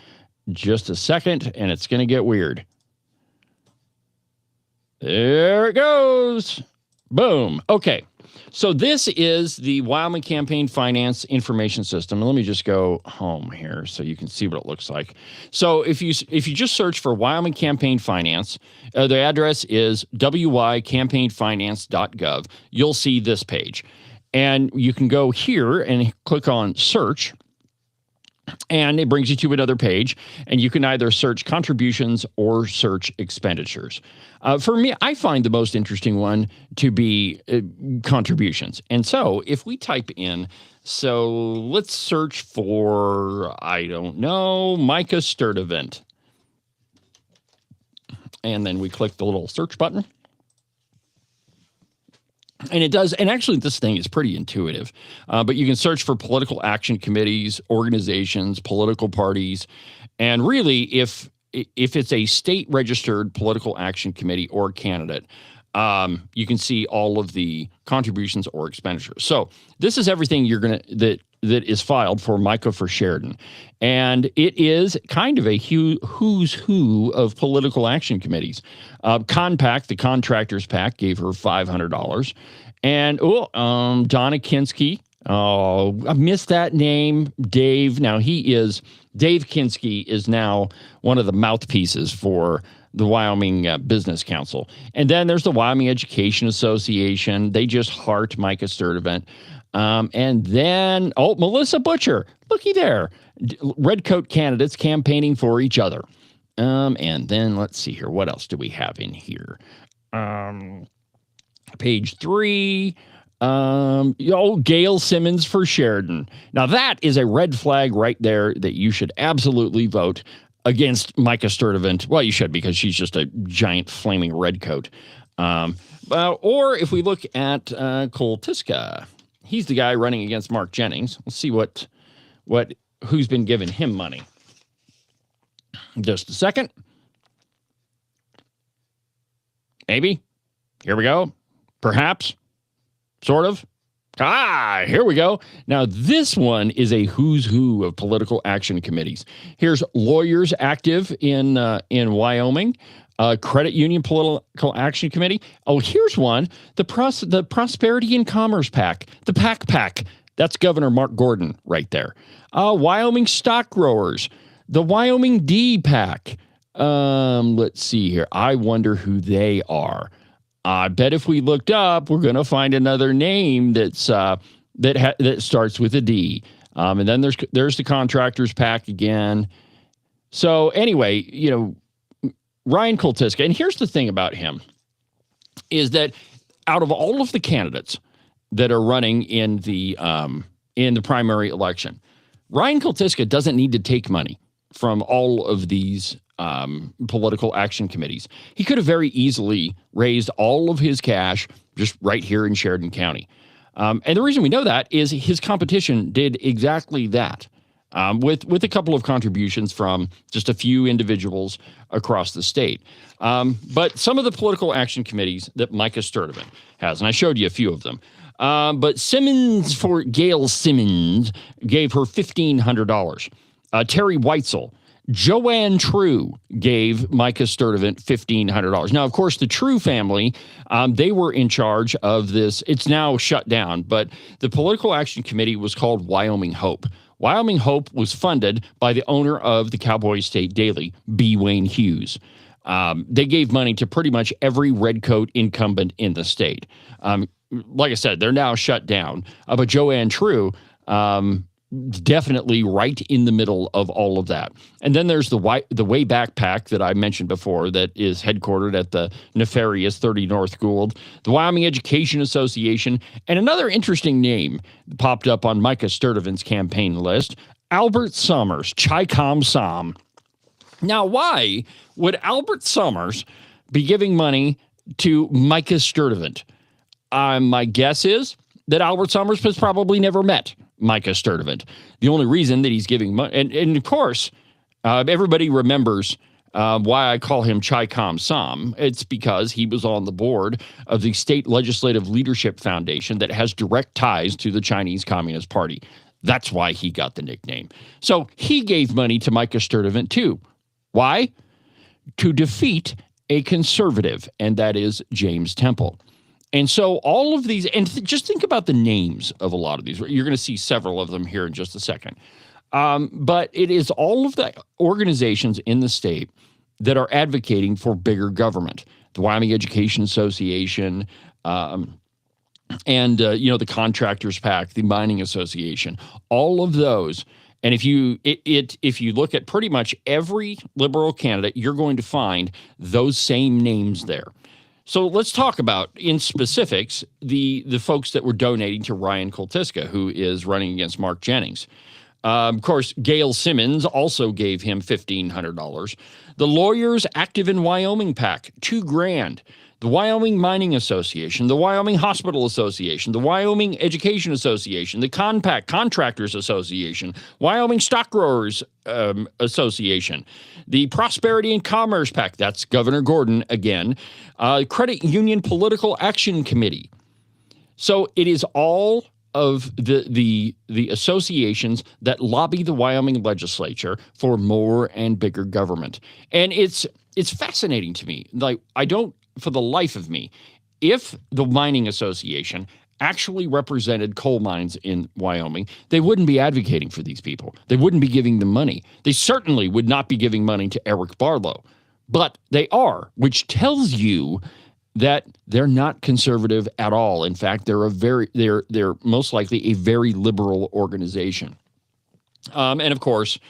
just a second, and it's going to get weird. There it goes. Boom. Okay. So this is the Wyoming Campaign Finance Information System. Let me just go home here so you can see what it looks like. So if you just search for Wyoming Campaign Finance, the address is wycampaignfinance.gov. You'll see this page. And you can go here and click on search. And it brings you to another page, and you can either search contributions or search expenditures. For me, I find the most interesting one to be contributions. And so if we type in, so let's search for, I don't know, Micah Sturdivant. And then we click the little search button. And it does, and actually this thing is pretty intuitive, but you can search for political action committees, organizations, political parties, and really if it's a state registered political action committee or candidate, you can see all of the contributions or expenditures. So this is everything that is filed for Micah for Sheridan. And it is kind of a who's who of political action committees. ConPAC, the Contractors PAC, gave her $500. And, Donna Kinski, I missed that name, Dave. Now Dave Kinski is now one of the mouthpieces for the Wyoming Business Council. And then there's the Wyoming Education Association. They just heart Micah Sturdivant. And then, Melissa Butcher, looky there. Redcoat candidates campaigning for each other. And then let's see here. What else do we have in here? Page 3. Gail Simmons for Sheridan. Now that is a red flag right there that you should absolutely vote against Micah Sturdivant. Well, you should, because she's just a giant flaming redcoat. Or if we look at Cole Tiska, he's the guy running against Mark Jennings. Let's see who's been giving him money. Just a second. Maybe. Here we go. Perhaps. Sort of. Here we go. Now, this one is a who's who of political action committees. Here's Lawyers Active in Wyoming, Credit Union Political Action Committee. Here's one, the Prosperity and Commerce PAC, the PAC. That's Governor Mark Gordon right there. Wyoming Stock Growers, the Wyoming D PAC. Let's see here. I wonder who they are. I bet if we looked up, we're going to find another name that's that starts with a D. And then there's the Contractors PAC again. So anyway, Ryan Koltiska, and here's the thing about him, is that out of all of the candidates that are running in the primary election, Ryan Koltiska doesn't need to take money from all of these political action committees. He could have very easily raised all of his cash just right here in Sheridan County. And the reason we know that is his competition did exactly that, with a couple of contributions from just a few individuals across the state. But some of the political action committees that Micah Sturdivant has, and I showed you a few of them, but Gail Simmons gave her $1,500. Terry Weitzel Joanne True gave Micah Sturdivant $1,500. Now, of course, the True family, they were in charge of this. It's now shut down, but the Political Action Committee was called Wyoming Hope. Wyoming Hope was funded by the owner of the Cowboy State Daily, B. Wayne Hughes. They gave money to pretty much every redcoat incumbent in the state. Like I said, they're now shut down. But Joanne True, definitely right in the middle of all of that. And then there's the Way Back Pack that I mentioned before that is headquartered at the nefarious 30 North Gould, the Wyoming Education Association, and another interesting name popped up on Micah Sturdivant's campaign list, Albert Summers, Chi-Com Som. Now, why would Albert Summers be giving money to Micah Sturdivant? My guess is that Albert Summers has probably never met Micah Sturdivant. The only reason that he's giving money, and of course, everybody remembers why I call him Chi-Com Som. It's because he was on the board of the State Legislative Leadership Foundation that has direct ties to the Chinese Communist Party. That's why he got the nickname. So he gave money to Micah Sturdivant too. Why? To defeat a conservative, and that is James Temple. And so all of these, and just think about the names of a lot of these. You're going to see several of them here in just a second. But it is all of the organizations in the state that are advocating for bigger government. The Wyoming Education Association, and the Contractors PAC, the Mining Association, all of those. And if you look at pretty much every liberal candidate, you're going to find those same names there. So let's talk about, in specifics, the folks that were donating to Ryan Koltiska, who is running against Mark Jennings. Of course, Gail Simmons also gave him $1,500. The Lawyers Active in Wyoming PAC, $2,000. The Wyoming Mining Association, the Wyoming Hospital Association, the Wyoming Education Association, the Contractors Association, Wyoming Stock Growers Association, the Prosperity and Commerce PAC, that's Governor Gordon again, Credit Union Political Action Committee. So it is all of the associations that lobby the Wyoming legislature for more and bigger government. And it's fascinating to me. Like, I don't, for the life of me, if the Mining Association actually represented coal mines in Wyoming, they wouldn't be advocating for these people. They wouldn't be giving them money. They certainly would not be giving money to Eric Barlow. But they are, which tells you that they're not conservative at all. In fact, they're most likely a very liberal organization. And of course,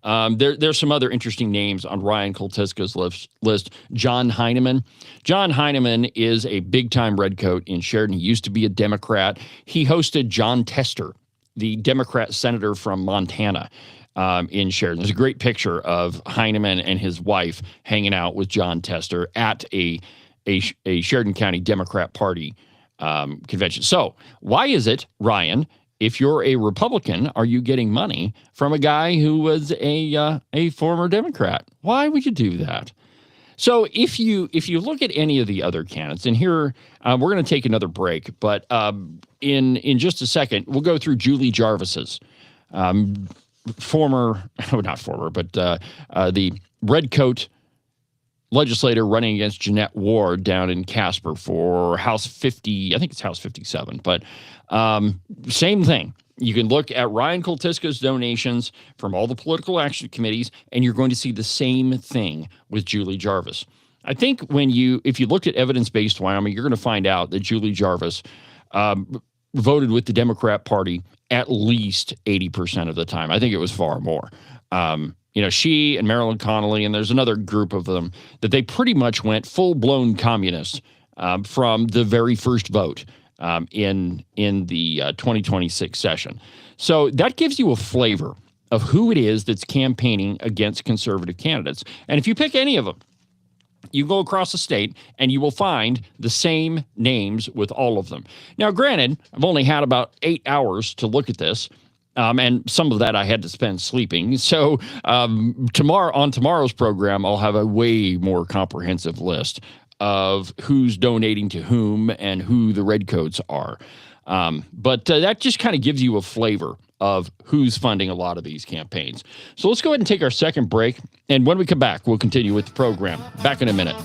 there's some other interesting names on Ryan Koltiska's list. John Heineman. John Heineman is a big-time redcoat in Sheridan. He used to be a Democrat. He hosted John Tester, the Democrat senator from Montana, in Sheridan. There's a great picture of Heineman and his wife hanging out with John Tester at a Sheridan County Democrat Party convention. So why is it, Ryan, if you're a Republican, are you getting money from a guy who was a former Democrat? Why would you do that? So if you look at any of the other candidates, and here we're going to take another break, but in just a second, we'll go through Julie Jarvis's the redcoat legislator running against Jeanette Ward down in Casper for House 50, I think it's House 57, but same thing. You can look at Ryan Koltiska's donations from all the political action committees, and you're going to see the same thing with Julie Jarvis. I think if you looked at evidence-based Wyoming, you're going to find out that Julie Jarvis voted with the Democrat Party at least 80% of the time. I think it was far more. She and Marilyn Connolly, and there's another group of them, that they pretty much went full-blown communist from the very first vote in the 2026 session. So that gives you a flavor of who it is that's campaigning against conservative candidates. And if you pick any of them, you go across the state and you will find the same names with all of them. Now, granted, I've only had about 8 hours to look at this. And some of that I had to spend sleeping. So tomorrow's program, I'll have a way more comprehensive list of who's donating to whom and who the redcoats are. But that just kind of gives you a flavor of who's funding a lot of these campaigns. So let's go ahead and take our second break. And when we come back, we'll continue with the program. Back in a minute.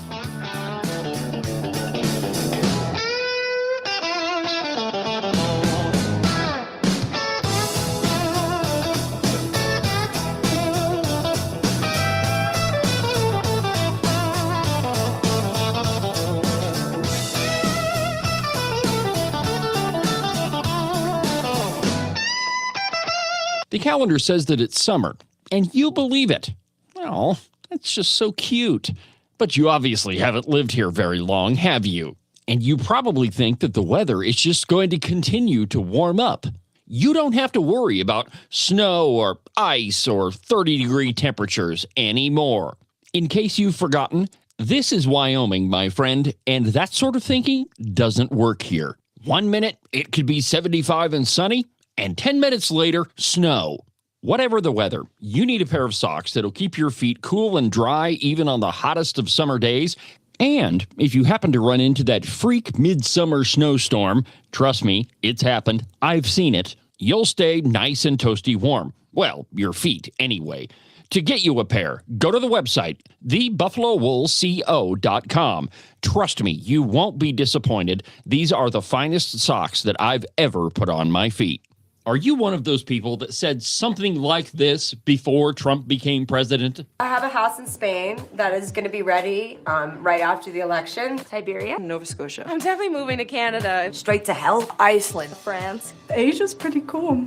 The calendar says that it's summer, and you believe it. Oh, that's just so cute. But you obviously haven't lived here very long, have you? And you probably think that the weather is just going to continue to warm up. You don't have to worry about snow or ice or 30-degree temperatures anymore. In case you've forgotten, this is Wyoming, my friend, and that sort of thinking doesn't work here. 1 minute, it could be 75 and sunny, and 10 minutes later, snow. Whatever the weather, you need a pair of socks that'll keep your feet cool and dry even on the hottest of summer days. And if you happen to run into that freak midsummer snowstorm, trust me, it's happened. I've seen it. You'll stay nice and toasty warm. Well, your feet anyway. To get you a pair, go to the website, thebuffalowoolco.com. Trust me, you won't be disappointed. These are the finest socks that I've ever put on my feet. Are you one of those people that said something like this before Trump became president? I have a house in Spain that is going to be ready right after the election. Siberia, Nova Scotia. I'm definitely moving to Canada. Straight to hell. Iceland. France. Asia's pretty cool.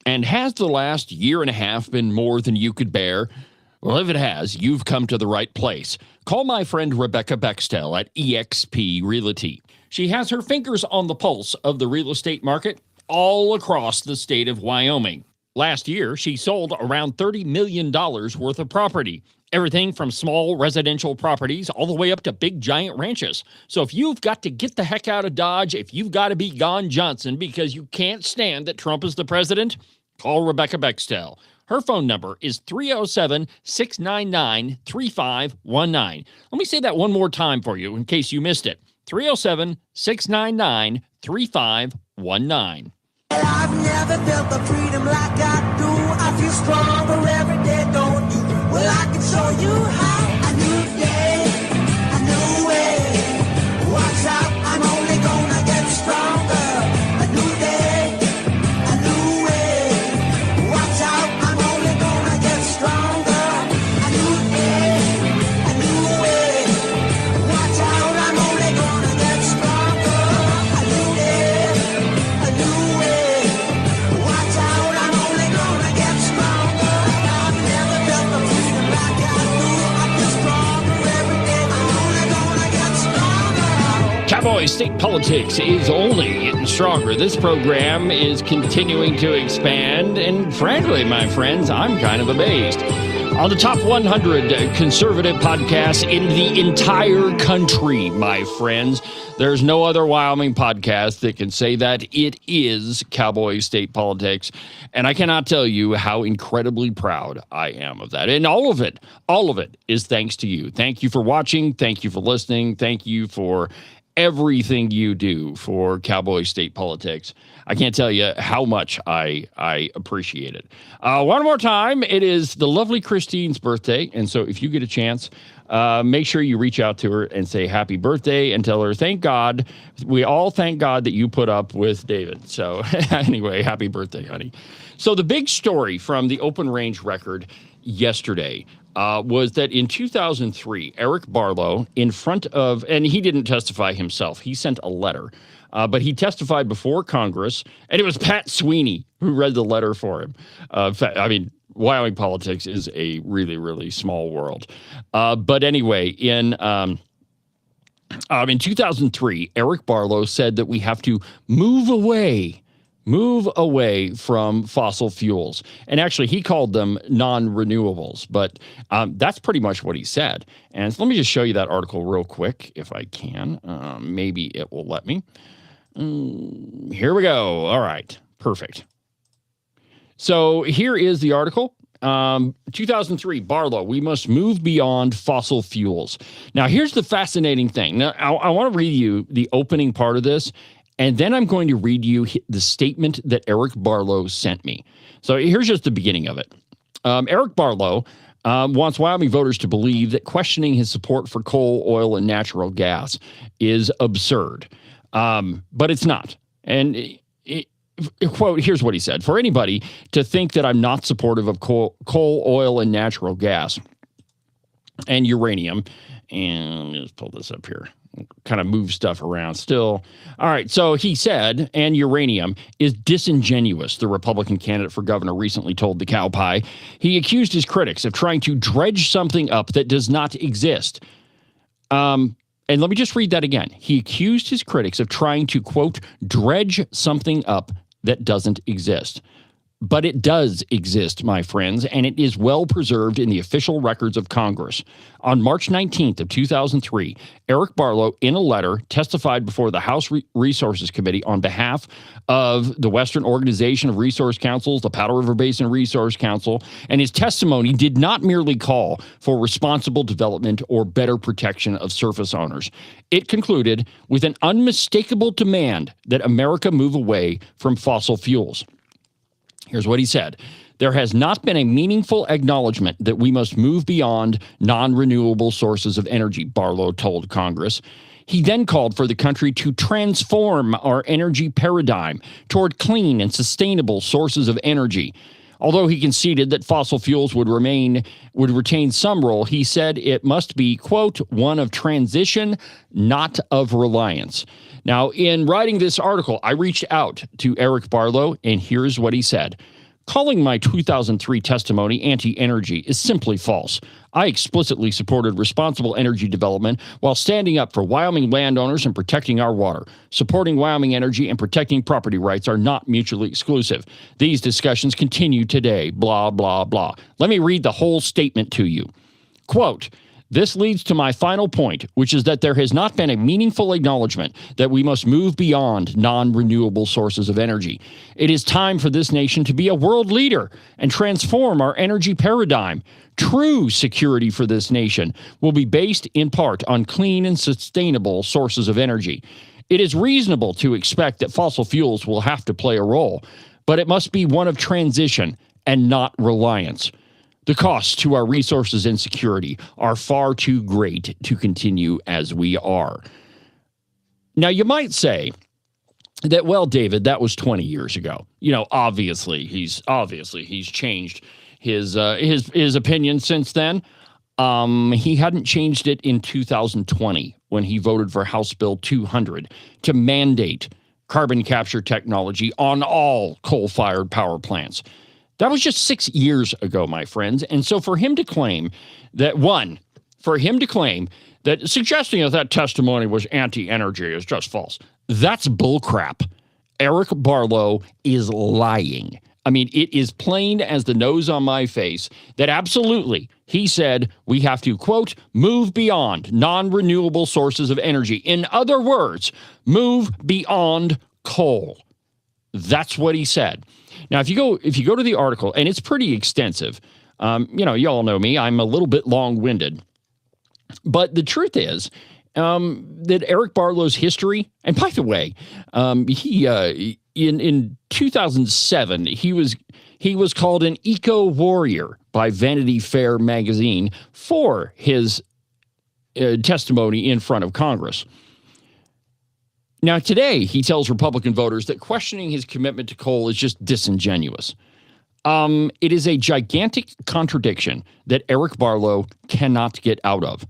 And has the last year and a half been more than you could bear? Well, if it has, you've come to the right place. Call my friend Rebecca Bextel at eXp Realty. She has her fingers on the pulse of the real estate market all across the state of Wyoming. Last year, she sold around $30 million worth of property. Everything from small residential properties all the way up to big giant ranches. So if you've got to get the heck out of Dodge, if you've got to be gone Johnson because you can't stand that Trump is the president, call Rebecca Bextel. Her phone number is 307-699-3519. Let me say that one more time for you in case you missed it. 307-699-3519. I've never felt the freedom like I do. I feel stronger every day, don't you? Well, I can show you how. A new day, a new way. Watch out, I'm only gonna get stronger. A new day, a new way. Watch out, I'm only gonna get stronger. A new day, a new way. Watch out, I'm only gonna get stronger. A new day, a new way. Watch out, I'm only gonna get stronger. I've never felt the freedom like I do. I feel stronger every day. I'm only gonna get stronger. Cowboy State Politics is only getting stronger. This program is continuing to expand, and frankly, my friends, I'm kind of amazed. On the top 100 conservative podcasts in the entire country, my friends, there's no other Wyoming podcast that can say that. It is Cowboy State Politics, and I cannot tell you how incredibly proud I am of that. And all of it is thanks to you. Thank you for watching. Thank you for listening. Thank you for everything you do for Cowboy State Politics. I can't tell you how much I appreciate it. One more time, it is the lovely Christine's birthday, and so if you get a chance, make sure you reach out to her and say happy birthday and tell her, thank God, we all thank God that you put up with David. So anyway, happy birthday, honey. So the big story from the Open Range Record yesterday was that in 2003, Eric Barlow, in front of, and he didn't testify himself, he sent a letter, but he testified before Congress, and it was Pat Sweeney who read the letter for him. I mean, Wyoming politics is a really, really small world. But anyway, in 2003, Eric Barlow said that we have to move away from fossil fuels. And actually, he called them non-renewables, but that's pretty much what he said. And so let me just show you that article real quick, if I can. Maybe it will let me. Here we go. All right, perfect. So here is the article. 2003, Barlow, we must move beyond fossil fuels. Now, here's the fascinating thing. Now, I want to read you the opening part of this, And then I'm going to read you the statement that Eric Barlow sent me. So here's just the beginning of it. Eric Barlow wants Wyoming voters to believe that questioning his support for coal, oil, and natural gas is absurd. But it's not. And quote, here's what he said. For anybody to think that I'm not supportive of coal, oil, and natural gas and uranium, and let's pull this up here, kind of move stuff around still. All right, so he said, and uranium is disingenuous, the Republican candidate for governor recently told the Cowboy. He accused his critics of trying to dredge something up that does not exist. And let me just read that again. He accused his critics of trying to, quote, dredge something up that doesn't exist. But it does exist, my friends, and it is well preserved in the official records of Congress. On March 19th of 2003, Eric Barlow, in a letter, testified before the House Resources Committee on behalf of the Western Organization of Resource Councils, the Powder River Basin Resource Council, and his testimony did not merely call for responsible development or better protection of surface owners. It concluded with an unmistakable demand that America move away from fossil fuels. Here's what he said. There has not been a meaningful acknowledgement that we must move beyond non-renewable sources of energy, Barlow told Congress. He then called for the country to transform our energy paradigm toward clean and sustainable sources of energy. Although he conceded that fossil fuels would retain some role, he said it must be, quote, one of transition, not of reliance. Now, in writing this article, I reached out to Eric Barlow, and here's what he said. Calling my 2003 testimony anti-energy is simply false. I explicitly supported responsible energy development while standing up for Wyoming landowners and protecting our water. Supporting Wyoming energy and protecting property rights are not mutually exclusive. These discussions continue today, blah, blah, blah. Let me read the whole statement to you. Quote, this leads to my final point, which is that there has not been a meaningful acknowledgement that we must move beyond non-renewable sources of energy. It is time for this nation to be a world leader and transform our energy paradigm. True security for this nation will be based in part on clean and sustainable sources of energy. It is reasonable to expect that fossil fuels will have to play a role, but it must be one of transition and not reliance. The costs to our resources and security are far too great to continue as we are. Now, you might say that, well, David, that was 20 years ago. You know, obviously he's changed his opinion since then. He hadn't changed it in 2020 when he voted for House Bill 200 to mandate carbon capture technology on all coal-fired power plants. That was just 6 years ago, my friends. And so for him to claim that, suggesting that testimony was anti-energy is just false. That's bullcrap. Eric Barlow is lying. I mean, it is plain as the nose on my face that absolutely, he said, we have to, quote, move beyond non-renewable sources of energy. In other words, move beyond coal. That's what he said. Now, if you go to the article, and it's pretty extensive, you all know me, I'm a little bit long-winded. But the truth is that Eric Barlow's history, and by the way, he in 2007 he was called an eco warrior by Vanity Fair magazine for his testimony in front of Congress. Now, today, he tells Republican voters that questioning his commitment to coal is just disingenuous. It is a gigantic contradiction that Eric Barlow cannot get out of.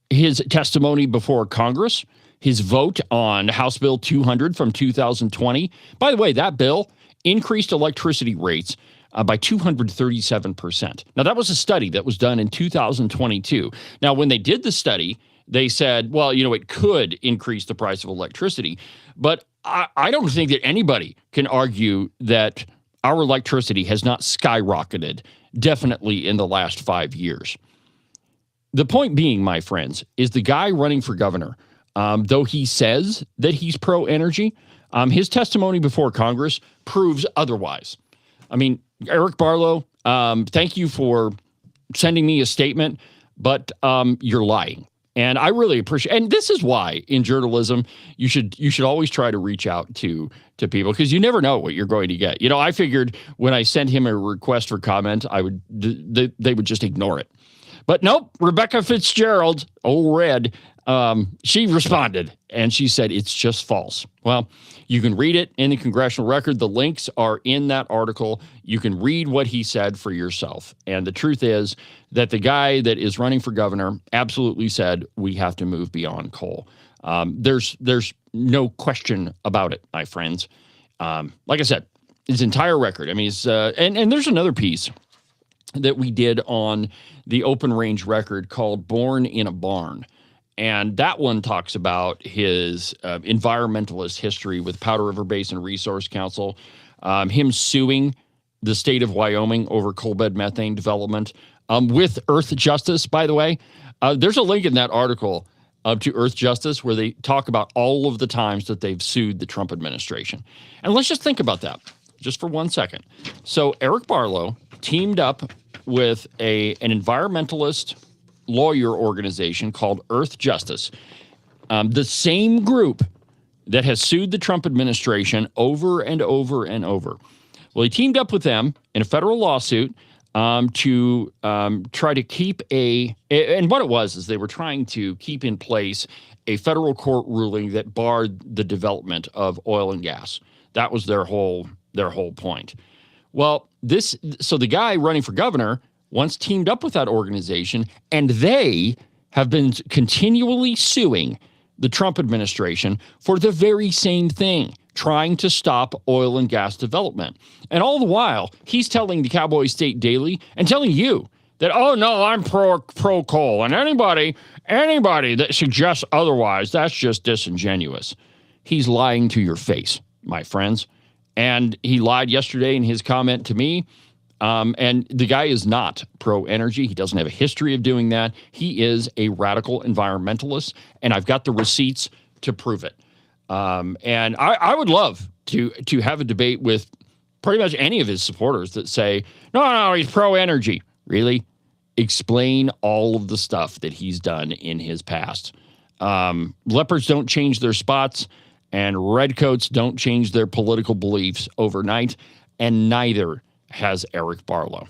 His testimony before Congress, his vote on House Bill 200 from 2020. By the way, that bill increased electricity rates by 237%. Now, that was a study that was done in 2022. Now, when they did the study, they said, well, it could increase the price of electricity. But I don't think that anybody can argue that our electricity has not skyrocketed, definitely in the last 5 years. The point being, my friends, is the guy running for governor, though he says that he's pro-energy, his testimony before Congress proves otherwise. I mean, Eric Barlow, thank you for sending me a statement, but you're lying. And I really appreciate, and this is why in journalism you should always try to reach out to people, because you never know what you're going to get. You know, I figured when I sent him a request for comment, they would just ignore it. But nope, Rebecca Fitzgerald, old Red, she responded and she said it's just false. Well, you can read it in the Congressional Record. The links are in that article. You can read what he said for yourself. And the truth is that the guy that is running for governor absolutely said we have to move beyond coal. There's no question about it, my friends. Like I said, his entire record. I mean, and there's another piece that we did on the Open Range Record called Born in a Barn. And that one talks about his environmentalist history with Powder River Basin Resource Council, him suing the state of Wyoming over coal bed methane development with Earth Justice, by the way. There's a link in that article to Earth Justice where they talk about all of the times that they've sued the Trump administration. And let's just think about that just for 1 second. So Eric Barlow teamed up with an environmentalist lawyer organization called Earth Justice, the same group that has sued the Trump administration over and over and over. Well, he teamed up with them in a federal lawsuit to try to keep and what it was is they were trying to keep in place a federal court ruling that barred the development of oil and gas. That was their whole point. Well, so the guy running for governor once teamed up with that organization, and they have been continually suing the Trump administration for the very same thing, trying to stop oil and gas development. And all the while, he's telling the Cowboy State Daily and telling you that, oh, no, I'm pro coal, and anybody that suggests otherwise, that's just disingenuous. He's lying to your face, my friends. And he lied yesterday in his comment to me. And the guy is not pro-energy. He doesn't have a history of doing that. He is a radical environmentalist, and I've got the receipts to prove it. And I would love to have a debate with pretty much any of his supporters that say, no, he's pro-energy. Really? Explain all of the stuff that he's done in his past. Leopards don't change their spots, and redcoats don't change their political beliefs overnight, and neither has Eric Barlow.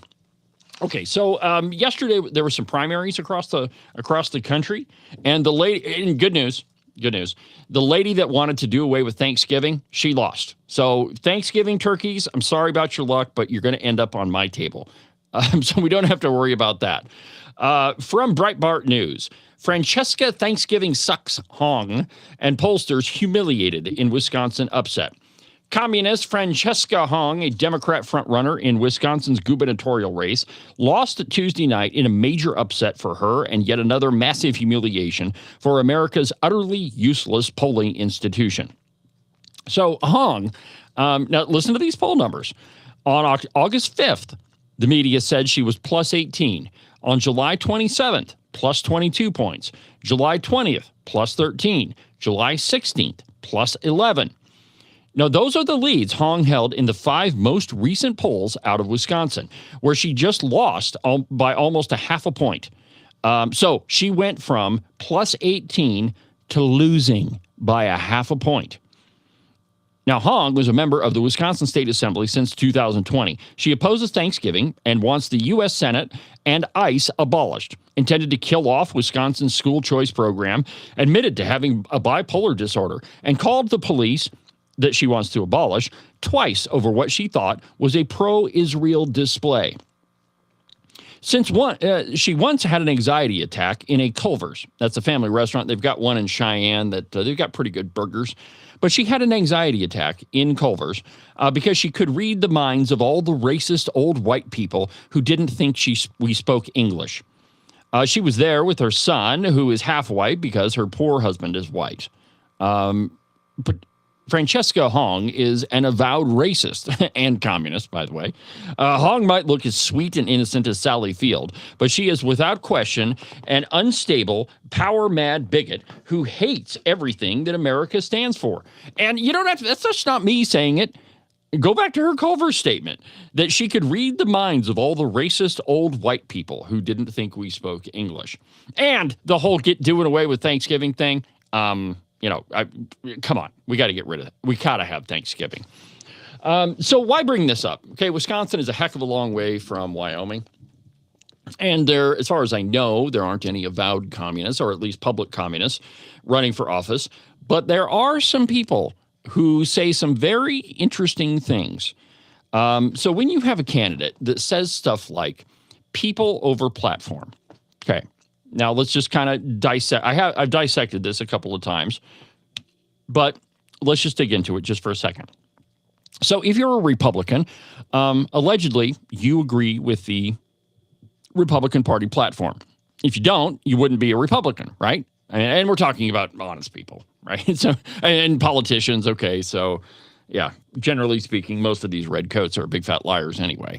Okay, so yesterday there were some primaries across the country, and the lady, and good news, the lady that wanted to do away with Thanksgiving, she lost. So Thanksgiving turkeys, I'm sorry about your luck, but you're going to end up on my table. So we don't have to worry about that. From Breitbart News, Francesca Thanksgiving sucks Hong, and pollsters humiliated in Wisconsin upset. Communist Francesca Hong, a Democrat frontrunner in Wisconsin's gubernatorial race, lost Tuesday night in a major upset for her and yet another massive humiliation for America's utterly useless polling institution. So Hong, now listen to these poll numbers. On August 5th, the media said she was plus 18. On July 27th, plus 22 points. July 20th, plus 13. July 16th, plus 11. Now, those are the leads Hong held in the 5 most recent polls out of Wisconsin, where she just lost by almost a half a point. So she went from plus 18 to losing by a half a point. Now, Hong was a member of the Wisconsin State Assembly since 2020. She opposes Thanksgiving and wants the U.S. Senate and ICE abolished, intended to kill off Wisconsin's school choice program, admitted to having a bipolar disorder, and called the police that she wants to abolish twice over what she thought was a pro-Israel display. Since she once had an anxiety attack in a Culver's. That's a family restaurant. They've got one in Cheyenne that they've got pretty good burgers. But she had an anxiety attack in Culver's because she could read the minds of all the racist old white people who didn't think we spoke English. She was there with her son, who is half white because her poor husband is white. But Francesca Hong is an avowed racist and communist, by the way. Hong might look as sweet and innocent as Sally Field, but she is without question an unstable, power-mad bigot who hates everything that America stands for. And you don't have to, that's just not me saying it. Go back to her Culver statement that she could read the minds of all the racist old white people who didn't think we spoke English. And the whole doing away with Thanksgiving thing, come on. We got to get rid of it. We got to have Thanksgiving. So why bring this up? Okay, Wisconsin is a heck of a long way from Wyoming. And there, as far as I know, there aren't any avowed communists, or at least public communists, running for office. But there are some people who say some very interesting things. So when you have a candidate that says stuff like people over platform, okay, now let's just kind of dissect. I've dissected this a couple of times, but let's just dig into it just for a second. So if you're a Republican, allegedly you agree with the Republican Party platform. If you don't, you wouldn't be a Republican, right? And we're talking about honest people, right? So, and politicians, okay. So, yeah, generally speaking, most of these red coats are big fat liars anyway.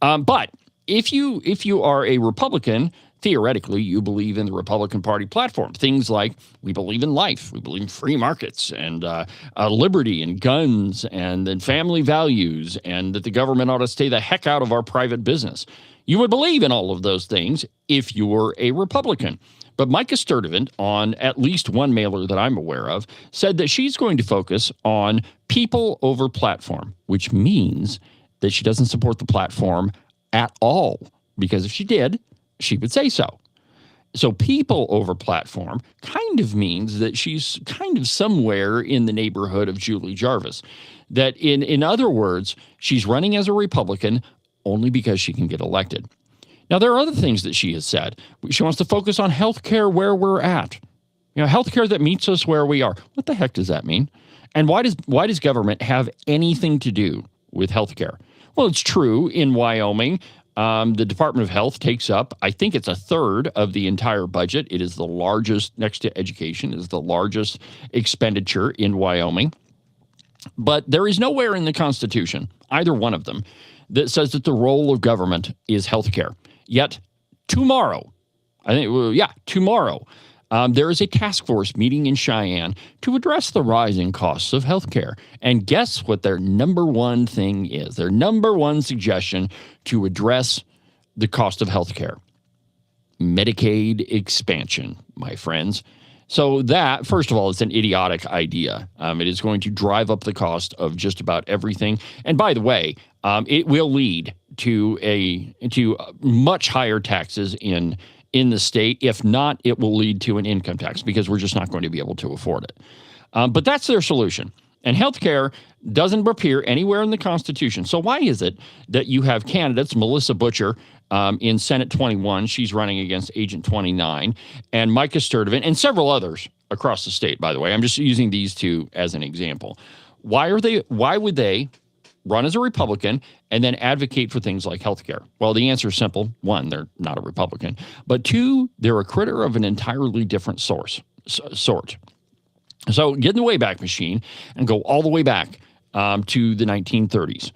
But if you are a Republican, theoretically, you believe in the Republican Party platform. Things like we believe in life, we believe in free markets and liberty and guns and then family values, and that the government ought to stay the heck out of our private business. You would believe in all of those things if you were a Republican. But Micah Sturtevant, on at least one mailer that I'm aware of, said that she's going to focus on people over platform, which means that she doesn't support the platform at all. Because if she did, she would say so. So people over platform kind of means that she's kind of somewhere in the neighborhood of Julie Jarvis. That in other words, she's running as a Republican only because she can get elected. Now, there are other things that she has said. She wants to focus on health care where we're at. Health care that meets us where we are. What the heck does that mean? And why does government have anything to do with health care? Well, it's true in Wyoming. The Department of Health takes up, I think it's a third of the entire budget. It is the largest, next to education, is the largest expenditure in Wyoming. But there is nowhere in the Constitution, either one of them, that says that the role of government is healthcare. Yet tomorrow, there is a task force meeting in Cheyenne to address the rising costs of healthcare. And guess what their number one thing is? Their number one suggestion to address the cost of healthcare: Medicaid expansion, my friends. So that, first of all, it's an idiotic idea. It is going to drive up the cost of just about everything. And by the way, it will lead to much higher taxes in the state. If not, it will lead to an income tax because we're just not going to be able to afford it. But that's their solution. And healthcare doesn't appear anywhere in the Constitution. So why is it that you have candidates, Melissa Butcher in Senate 21, she's running against Agent 29, and Micah Sturtevant, and several others across the state, by the way. I'm just using these two as an example. Why would they run as a Republican and then advocate for things like healthcare? Well, the answer is simple. One, they're not a Republican. But two, they're a critter of an entirely different sort. So get in the Wayback Machine and go all the way back to the 1930s.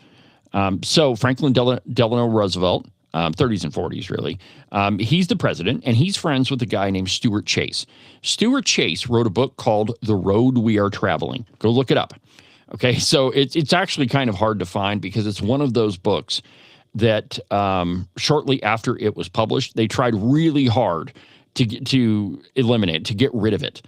So Franklin Delano Roosevelt, 30s and 40s, really. He's the president, and he's friends with a guy named Stuart Chase. Stuart Chase wrote a book called The Road We Are Traveling. Go look it up. Okay, so it's actually kind of hard to find because it's one of those books that shortly after it was published, they tried really hard to eliminate, to get rid of it.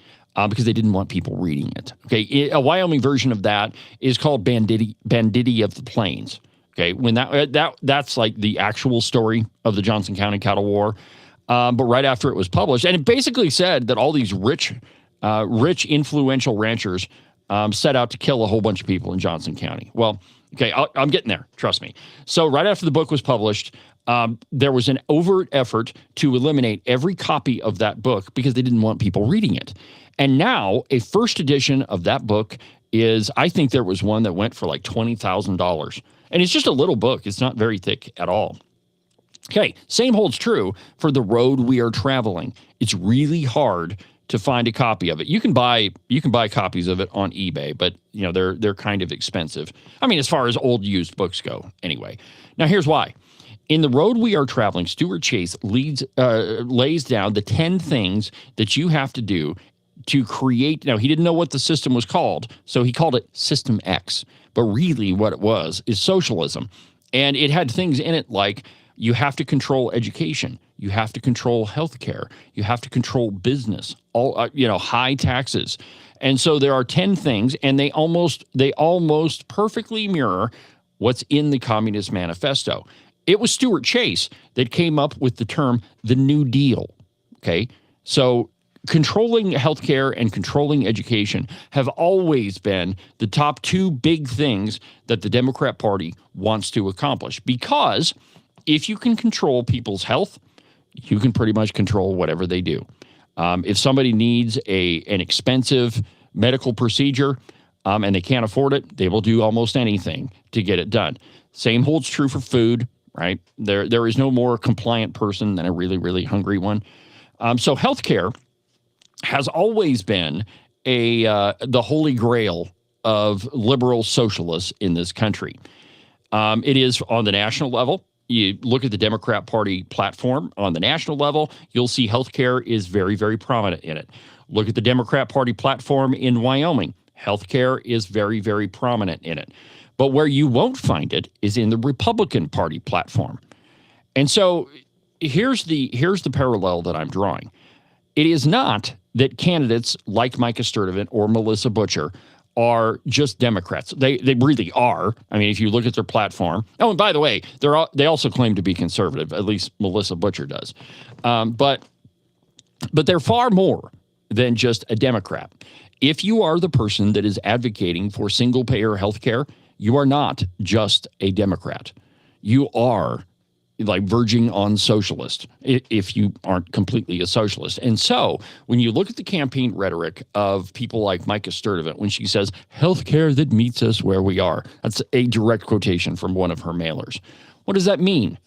Because they didn't want people reading it. Okay, a Wyoming version of that is called Banditti of the Plains. Okay, when that's like the actual story of the Johnson County Cattle War. But right after it was published, and it basically said that all these rich, influential ranchers set out to kill a whole bunch of people in Johnson County. Well, okay, I'm getting there. Trust me. So right after the book was published, there was an overt effort to eliminate every copy of that book because they didn't want people reading it. And now a first edition of that book is, I think there was one that went for like $20,000. And it's just a little book. It's not very thick at all. Okay, same holds true for The Road We Are Traveling. It's really hard to find a copy of it. You can buy copies of it on eBay, but they're kind of expensive. I mean, as far as old used books go, anyway. Now here's why. In The Road We Are Traveling, Stuart Chase lays down the 10 things that you have to do to create. Now, he didn't know what the system was called, so he called it System X. But really what it was is socialism. And it had things in it like you have to control education, you have to control healthcare, you have to control business, all high taxes. And so there are 10 things, and they almost perfectly mirror what's in the Communist Manifesto. It was Stuart Chase that came up with the term the New Deal. Okay, so controlling healthcare and controlling education have always been the top two big things that the Democrat Party wants to accomplish, because if you can control people's health, you can pretty much control whatever they do. If somebody needs an expensive medical procedure and they can't afford it, they will do almost anything to get it done. Same holds true for food, right? There is no more compliant person than a really, really hungry one. So healthcare has always been the holy grail of liberal socialists in this country. It is on the national level. You look at the Democrat Party platform on the national level, you'll see healthcare is very, very prominent in it. Look at the Democrat Party platform in Wyoming. Healthcare is very, very prominent in it. But where you won't find it is in the Republican Party platform. And so here's the parallel that I'm drawing. It is not that candidates like Micah Sturtevant or Melissa Butcher are just Democrats. They really are. I mean, if you look at their platform. Oh, and by the way, they also claim to be conservative. At least Melissa Butcher does. But they're far more than just a Democrat. If you are the person that is advocating for single-payer health care, you are not just a Democrat. You are like verging on socialist if you aren't completely a socialist. And so when you look at the campaign rhetoric of people like Micah Sturtevant, when she says healthcare that meets us where we are, that's a direct quotation from one of her mailers. What does that mean?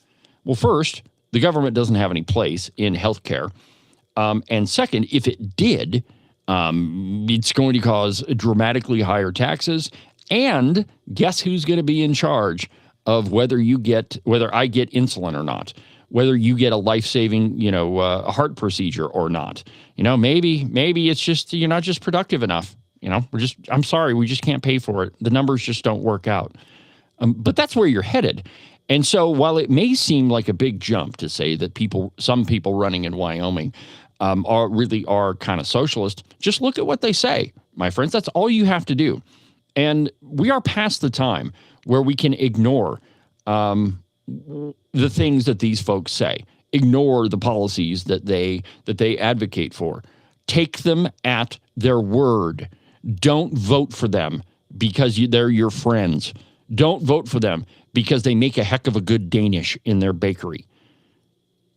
Well, first, the government doesn't have any place in healthcare. And second, if it did, it's going to cause dramatically higher taxes. And guess who's going to be in charge of whether I get insulin or not, whether you get a life-saving, a heart procedure or not. Maybe it's just you're not just productive enough. I'm sorry, we just can't pay for it. The numbers just don't work out. But that's where you're headed. And so while it may seem like a big jump to say that some people running in Wyoming are kind of socialist, just look at what they say, my friends. That's all you have to do. And we are past the time where we can ignore the things that these folks say, ignore the policies that they advocate for. Take them at their word. Don't vote for them because they're your friends. Don't vote for them because they make a heck of a good Danish in their bakery.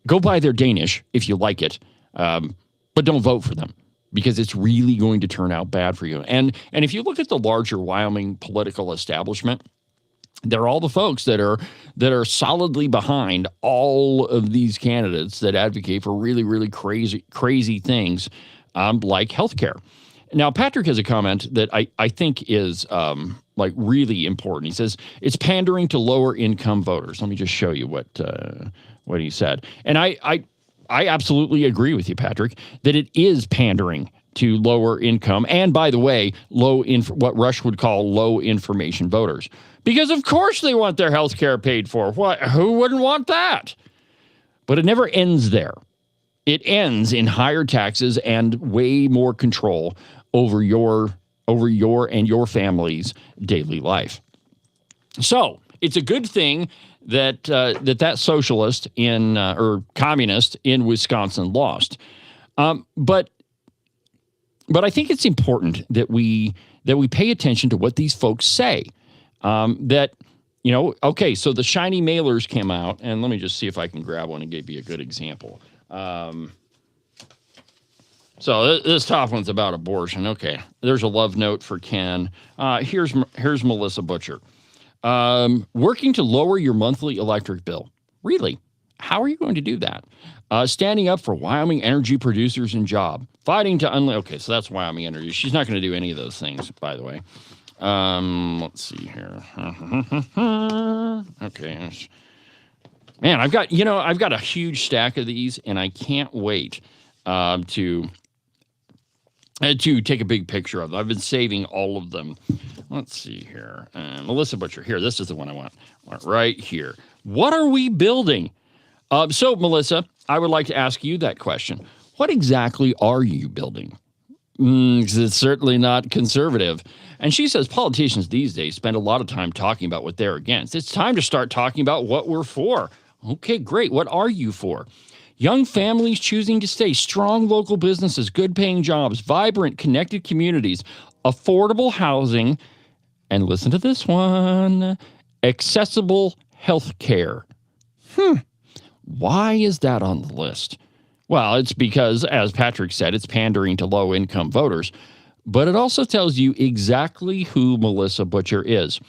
Go buy their Danish if you like it, but don't vote for them, because it's really going to turn out bad for you. And if you look at the larger Wyoming political establishment, they're all the folks that are solidly behind all of these candidates that advocate for really, really crazy things like healthcare. Now, Patrick has a comment that I think is really important. He says it's pandering to lower income voters. Let me just show you what he said. And I absolutely agree with you, Patrick, that it is pandering to lower income. And by the way, what Rush would call low information voters. Because of course they want their health care paid for. Who wouldn't want that? But it never ends there. It ends in higher taxes and way more control over your and your family's daily life. So it's a good thing that socialist or communist in Wisconsin lost. But I think it's important that we pay attention to what these folks say. Okay, so the shiny mailers came out, and let me just see if I can grab one and give you a good example. So this top one's about abortion. Okay, there's a love note for Ken. Here's Melissa Butcher. Working to lower your monthly electric bill. Really? How are you going to do that? Standing up for Wyoming energy producers and job. Fighting to okay, so that's Wyoming Energy. She's not going to do any of those things, by the way. Let's see here. Okay. Man, I've got a huge stack of these, and I can't wait to to take a big picture of them. I've been saving all of them. Let's see here. Melissa Butcher. Here, this is the one I want. Right here. What are we building? So, Melissa, I would like to ask you that question. What exactly are you building? 'Cause it's certainly not conservative. And she says politicians these days spend a lot of time talking about what they're against. It's time to start talking about what we're for. Okay, great. What are you for? Young families choosing to stay, strong local businesses, good paying jobs, vibrant, connected communities, affordable housing, and listen to this one, accessible health care. Why is that on the list? Well, it's because, as Patrick said, it's pandering to low-income voters, but it also tells you exactly who Melissa Butcher is.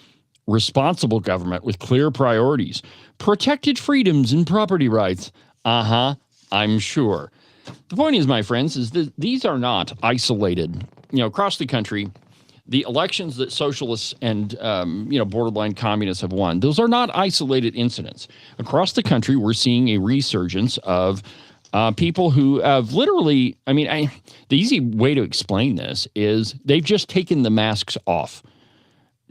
Responsible government with clear priorities, protected freedoms and property rights. I'm sure. The point is, my friends, is that these are not isolated. Across the country, the elections that socialists and, borderline communists have won, those are not isolated incidents. Across the country, we're seeing a resurgence of people who have literally, the easy way to explain this is they've just taken the masks off.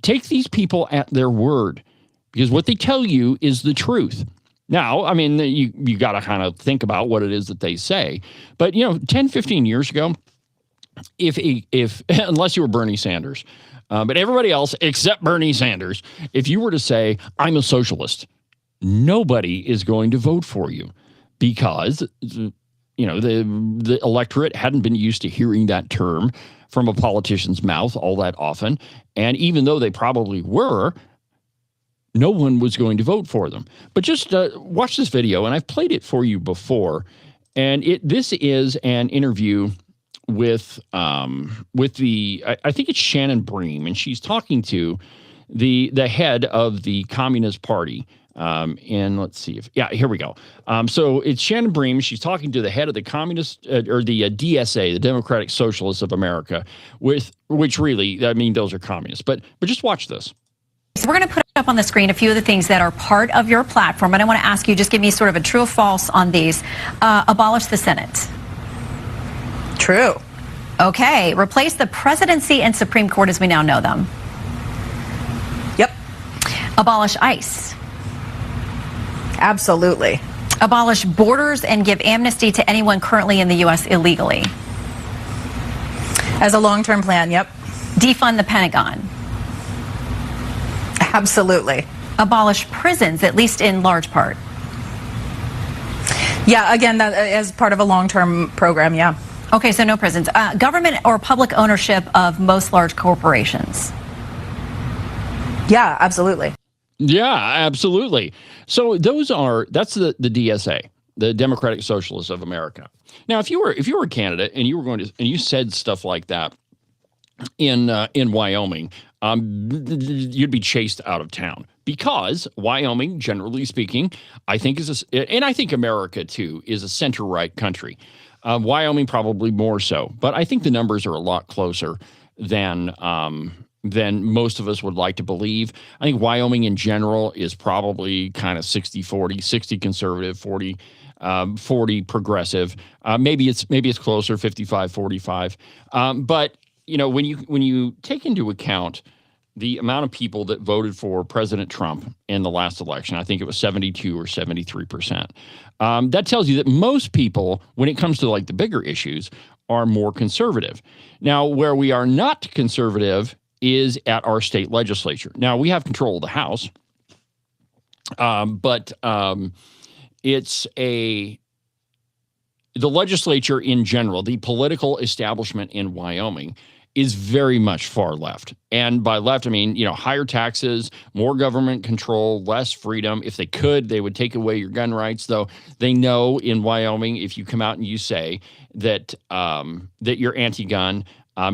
Take these people at their word, because what they tell you is the truth. Now, you got to kind of think about what it is that they say. But, 10, 15 years ago, if unless you were Bernie Sanders, but everybody else except Bernie Sanders, if you were to say, I'm a socialist, nobody is going to vote for you because, the electorate hadn't been used to hearing that term from a politician's mouth all that often. And even though they probably were, no one was going to vote for them. But just watch this video, and I've played it for you before. And this is an interview with the I think it's Shannon Bream, and she's talking to the head of the Communist Party. And let's see here we go. So it's Shannon Bream. She's talking to the head of the Communist or the DSA, the Democratic Socialists of America, which really, those are communists. But just watch this. So we're going to put up on the screen a few of the things that are part of your platform, and I want to ask you, just give me sort of a true or false on these. Abolish the Senate. True. Okay. Replace the presidency and Supreme Court as we now know them. Yep. Abolish ICE. Absolutely. Abolish borders and give amnesty to anyone currently in the U.S. illegally. As a long-term plan, yep. Defund the Pentagon. Absolutely. Abolish prisons, at least in large part. Yeah, again, that as part of a long-term program, yeah. Okay, so no prisons. Government or public ownership of most large corporations. Yeah, absolutely. Yeah, absolutely. So that's the DSA, the Democratic Socialists of America. Now, if you were a candidate and you said stuff like that in Wyoming, you'd be chased out of town, because Wyoming, generally speaking, I think and I think America too, is a center-right country. Wyoming probably more so, but I think the numbers are a lot closer than most of us would like to believe. I think Wyoming in general is probably kind of 60-40, 60 conservative, 40 progressive. Maybe it's closer, 55-45. But when you take into account the amount of people that voted for President Trump in the last election, I think it was 72 or 73%. That tells you that most people, when it comes to like the bigger issues, are more conservative. Now, where we are not conservative is at our state legislature. Now, we have control of the House, but it's the legislature in general, the political establishment in Wyoming is very much far left. And by left, I mean, higher taxes, more government control, less freedom. If they could, they would take away your gun rights, though they know in Wyoming, if you come out and you say that that you're anti-gun,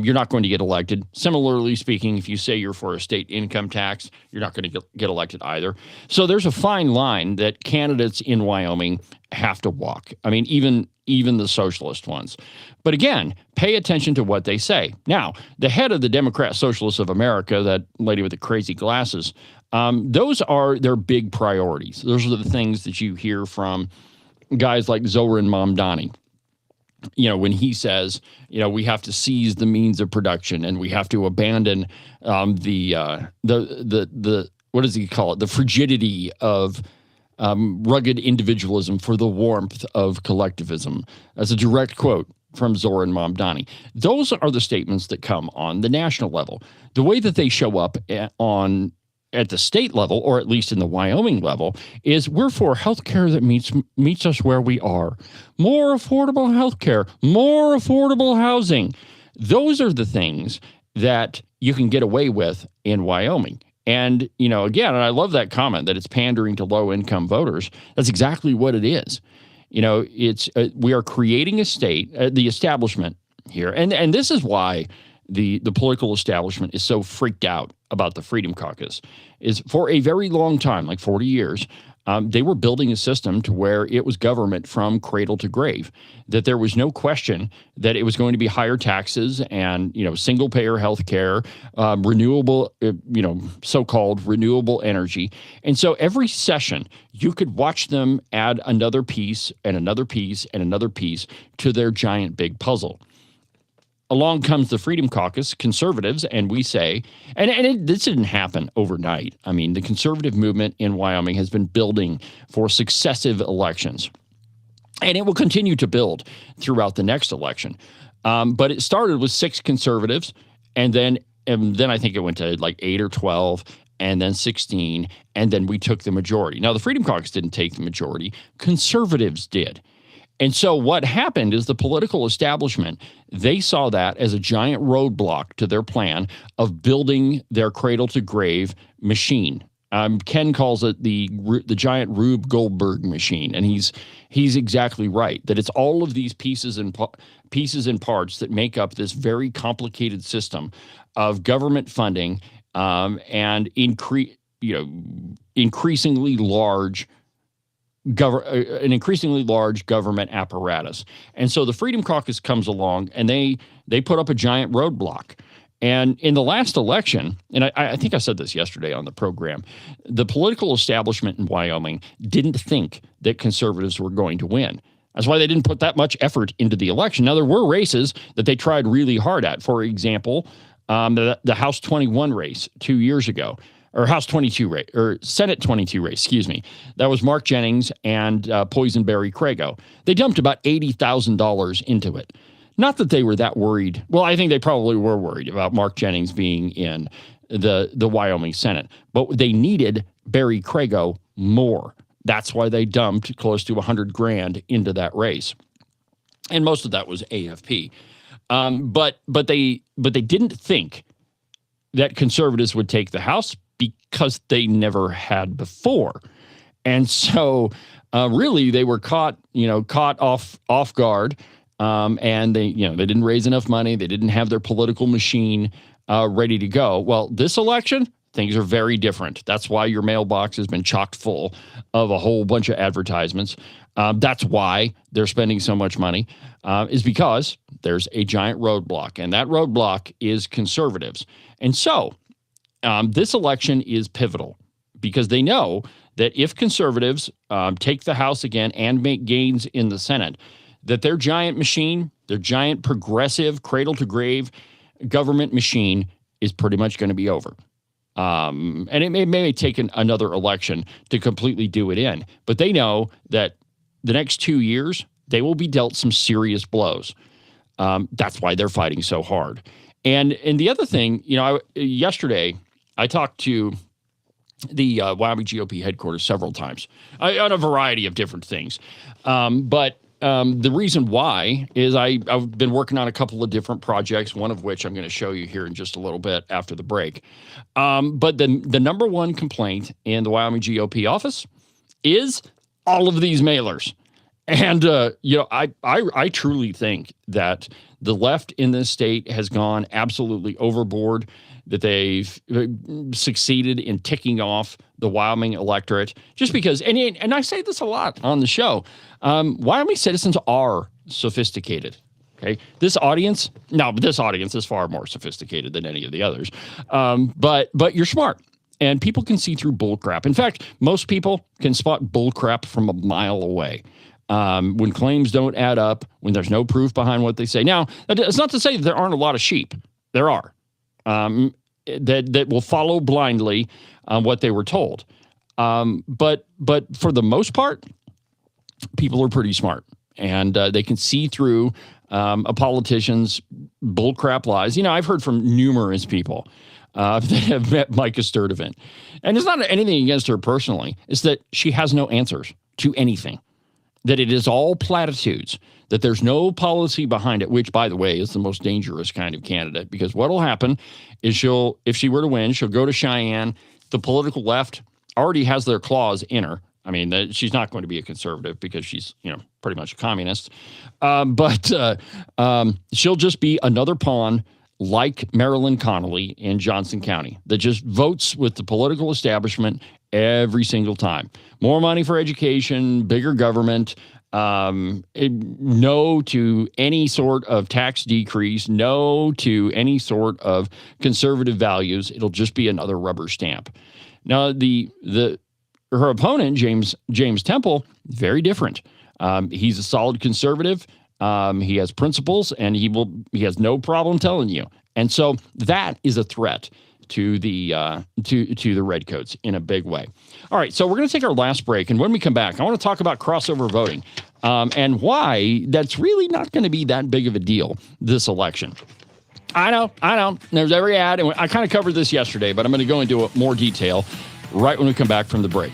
you're not going to get elected. Similarly speaking, if you say you're for a state income tax, you're not going to get elected either. So there's a fine line that candidates in Wyoming have to walk. I mean, even the socialist ones. But again, pay attention to what they say. Now, the head of the Democrat Socialists of America, that lady with the crazy glasses, those are their big priorities. Those are the things that you hear from guys like Zoran Mamdani. when he says, we have to seize the means of production and we have to abandon the what does he call it? The frigidity of rugged individualism for the warmth of collectivism. That's a direct quote from Zoran Mamdani. Those are the statements that come on the national level. The way that they show up at the state level, or at least in the Wyoming level, is we're for healthcare that meets us where we are. More affordable healthcare, more affordable housing. Those are the things that you can get away with in Wyoming. And, again, and I love that comment that it's pandering to low-income voters. That's exactly what it is. It's we are creating a state, the establishment here, and this is why the political establishment is so freaked out about the Freedom Caucus. Is for a very long time, like 40 years, they were building a system to where it was government from cradle to grave, that there was no question that it was going to be higher taxes and, single payer health care, renewable, so-called renewable energy. And so every session, you could watch them add another piece and another piece and another piece to their giant big puzzle. Along comes the Freedom Caucus, conservatives, and we say, this didn't happen overnight. I mean, the conservative movement in Wyoming has been building for successive elections, and it will continue to build throughout the next election. But it started with 6 conservatives, and then I think it went to like 8 or 12, and then 16, and then we took the majority. Now, the Freedom Caucus didn't take the majority. Conservatives did. And so what happened is the political establishment, they saw that as a giant roadblock to their plan of building their cradle-to-grave machine. Ken calls it the giant Rube Goldberg machine, and he's exactly right, that it's all of these pieces and parts that make up this very complicated system of government funding and increasingly large an increasingly large government apparatus. And so the Freedom Caucus comes along and they put up a giant roadblock. And in the last election, and I think I said this yesterday on the program, the political establishment in Wyoming didn't think that conservatives were going to win. That's why they didn't put that much effort into the election. Now, there were races that they tried really hard at. For example, the House 21 race 2 years ago. Or House 22 race, or Senate 22 race, excuse me. That was Mark Jennings and Poison Barry Crago. They dumped about $80,000 into it. Not that they were that worried. Well, I think they probably were worried about Mark Jennings being in the Wyoming Senate. But they needed Barry Crago more. That's why they dumped close to $100,000 into that race. And most of that was AFP. But they didn't think that conservatives would take the House because they never had before. And so really they were caught off guard. And they didn't raise enough money. They didn't have their political machine ready to go. Well, this election, things are very different. That's why your mailbox has been chocked full of a whole bunch of advertisements. That's why they're spending so much money, is because there's a giant roadblock, and that roadblock is conservatives. And so this election is pivotal because they know that if conservatives take the House again and make gains in the Senate, that their giant machine, their giant progressive cradle-to-grave government machine is pretty much going to be over. And it may take another election to completely do it in. But they know that the next 2 years, they will be dealt some serious blows. That's why they're fighting so hard. And the other thing, yesterday I talked to the Wyoming GOP headquarters several times on a variety of different things. But the reason why is I've been working on a couple of different projects, one of which I'm going to show you here in just a little bit after the break. But the number one complaint in the Wyoming GOP office is all of these mailers. And, I truly think that the left in this state has gone absolutely overboard, that they've succeeded in ticking off the Wyoming electorate just because, and I say this a lot on the show, Wyoming citizens are sophisticated. Okay, this audience is far more sophisticated than any of the others. But you're smart, and people can see through bull crap. In fact, most people can spot bull crap from a mile away. when claims don't add up, when there's no proof behind what they say. Now, it's not to say that there aren't a lot of sheep. There are that will follow blindly what they were told. But for the most part, people are pretty smart, and they can see through a politician's bullcrap lies. I've heard from numerous people that have met Micah Sturdivant, and it's not anything against her personally. It's that she has no answers to anything, that it is all platitudes, that there's no policy behind it, which, by the way, is the most dangerous kind of candidate, because what will happen is if she were to win, she'll go to Cheyenne. The political left already has their claws in her. I mean, she's not going to be a conservative because she's, pretty much a communist. But she'll just be another pawn like Marilyn Connolly in Johnson County that just votes with the political establishment every single time. More money for education, bigger government, no to any sort of tax decrease, no to any sort of conservative values. It'll just be another rubber stamp. Now, her opponent, James Temple, very different. He's a solid conservative. He has principles, and he has no problem telling you. And so that is a threat to the redcoats in a big way. All right, so we're going to take our last break, and when we come back, I want to talk about crossover voting and why that's really not going to be that big of a deal this election. I know. There's every ad, and I kind of covered this yesterday, but I'm going to go into more detail right when we come back from the break.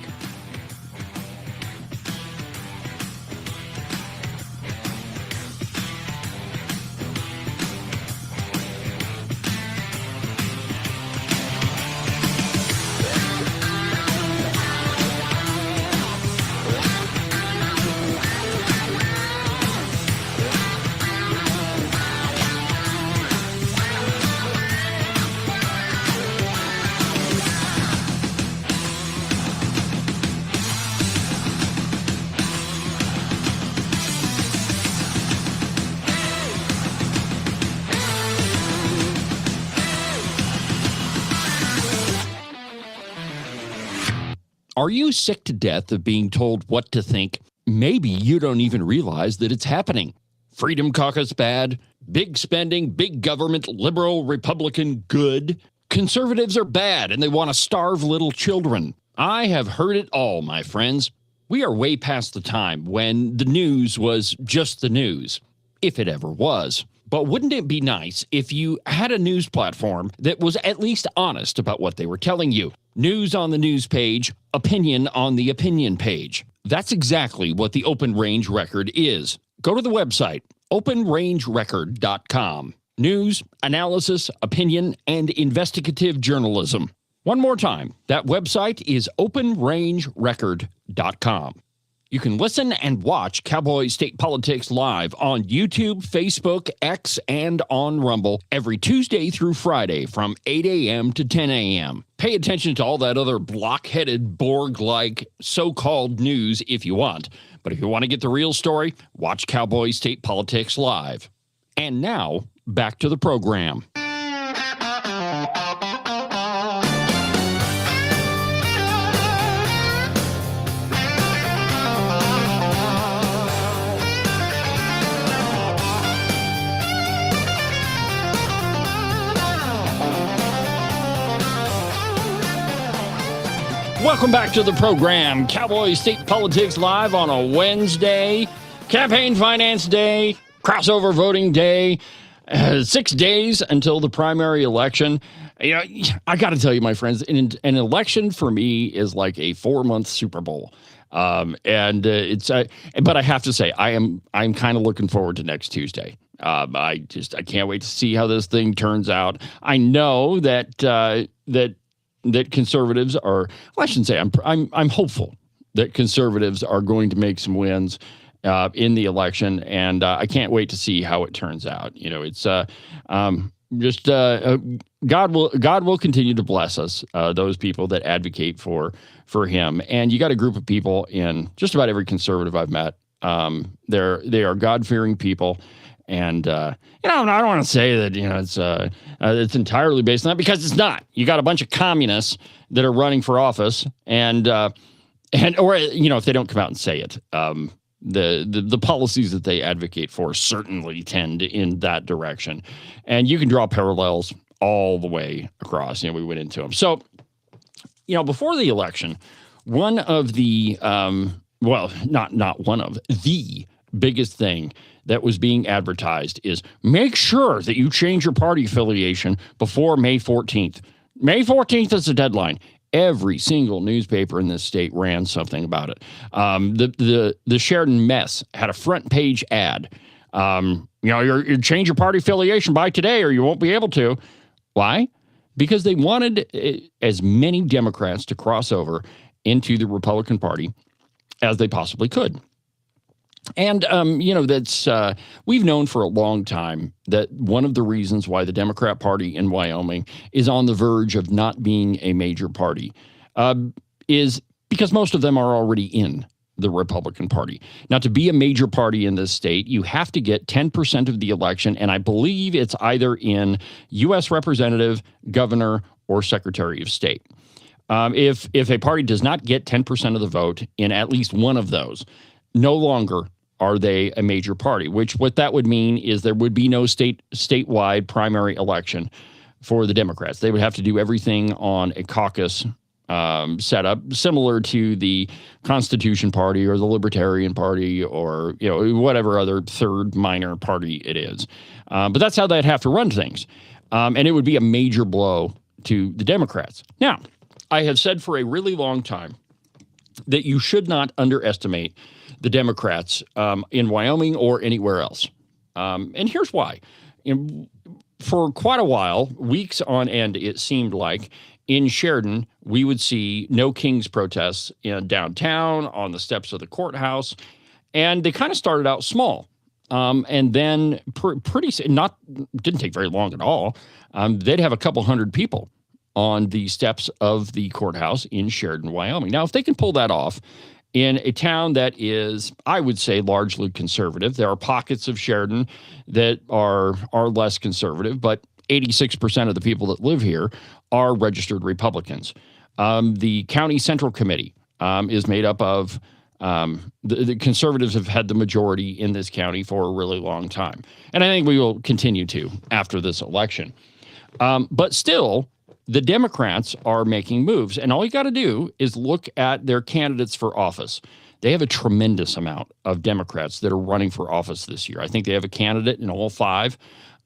Are you sick to death of being told what to think? Maybe you don't even realize that it's happening. Freedom Caucus bad, big spending, big government, liberal, Republican good. Conservatives are bad and they want to starve little children. I have heard it all, my friends. We are way past the time when the news was just the news, if it ever was. But wouldn't it be nice if you had a news platform that was at least honest about what they were telling you? News on the news page, opinion on the opinion page. That's exactly what the Open Range Record is. Go to the website, openrangerecord.com. News, analysis, opinion, and investigative journalism. One more time, that website is openrangerecord.com. You can listen and watch Cowboy State Politics live on YouTube, Facebook, X, and on Rumble every Tuesday through Friday from 8 a.m. to 10 a.m. Pay attention to all that other block-headed, Borg-like so-called news if you want. But if you want to get the real story, watch Cowboy State Politics live. And now, back to the program. Welcome back to the program. Cowboy State Politics live on a Wednesday. Campaign Finance Day. Crossover Voting Day. 6 days until the primary election. I got to tell you, my friends, an election for me is like a 4-month Super Bowl. But I have to say, I'm kind of looking forward to next Tuesday. I can't wait to see how this thing turns out. I know that conservatives are, well, I shouldn't say, I'm hopeful that conservatives are going to make some wins in the election, and I can't wait to see how it turns out. It's God will continue to bless us, those people that advocate for him. And you got a group of people in just about every conservative I've met. They are God-fearing people. And, I don't want to say that, it's entirely based on that, because it's not. You got a bunch of communists that are running for office, or if they don't come out and say it, The policies that they advocate for certainly tend in that direction. And you can draw parallels all the way across. We went into them. So, before the election, one of the, not one of, the biggest thing that was being advertised is make sure that you change your party affiliation before May 14th. May 14th is the deadline. Every single newspaper in this state ran something about it. The Sheridan Mess had a front page ad. You change your party affiliation by today or you won't be able to. Why? Because they wanted as many Democrats to cross over into the Republican Party as they possibly could. And, that's we've known for a long time that one of the reasons why the Democrat Party in Wyoming is on the verge of not being a major party is because most of them are already in the Republican Party. Now, to be a major party in this state, you have to get 10% of the election, and I believe it's either in U.S. Representative, Governor, or Secretary of State. If a party does not get 10% of the vote in at least one of those, no longer are they a major party, which what that would mean is there would be no statewide primary election for the Democrats. They would have to do everything on a caucus setup, similar to the Constitution Party or the Libertarian Party or whatever other third minor party it is. But that's how they'd have to run things. And it would be a major blow to the Democrats. Now, I have said for a really long time that you should not underestimate the Democrats in Wyoming or anywhere else. And here's why. For quite a while, weeks on end, it seemed like in Sheridan, we would see no Kings protests in downtown, on the steps of the courthouse. And they kind of started out small. And then didn't take very long at all. They'd have a couple hundred people on the steps of the courthouse in Sheridan, Wyoming. Now, if they can pull that off in a town that is, I would say, largely conservative, there are pockets of Sheridan that are less conservative, but 86% of the people that live here are registered Republicans. The county central committee is made up of the conservatives have had the majority in this county for a really long time. And I think we will continue to after this election. But still, the Democrats are making moves, and all you got to do is look at their candidates for office. They have a tremendous amount of Democrats that are running for office this year. I think they have a candidate in all 5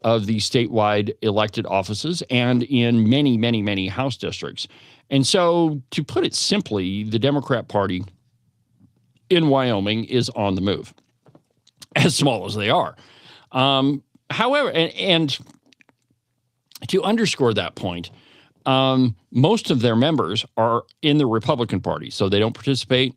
of the statewide elected offices and in many, many, many House districts. And so, to put it simply, the Democrat Party in Wyoming is on the move, as small as they are. However, and to underscore that point, most of their members are in the Republican Party, so they don't participate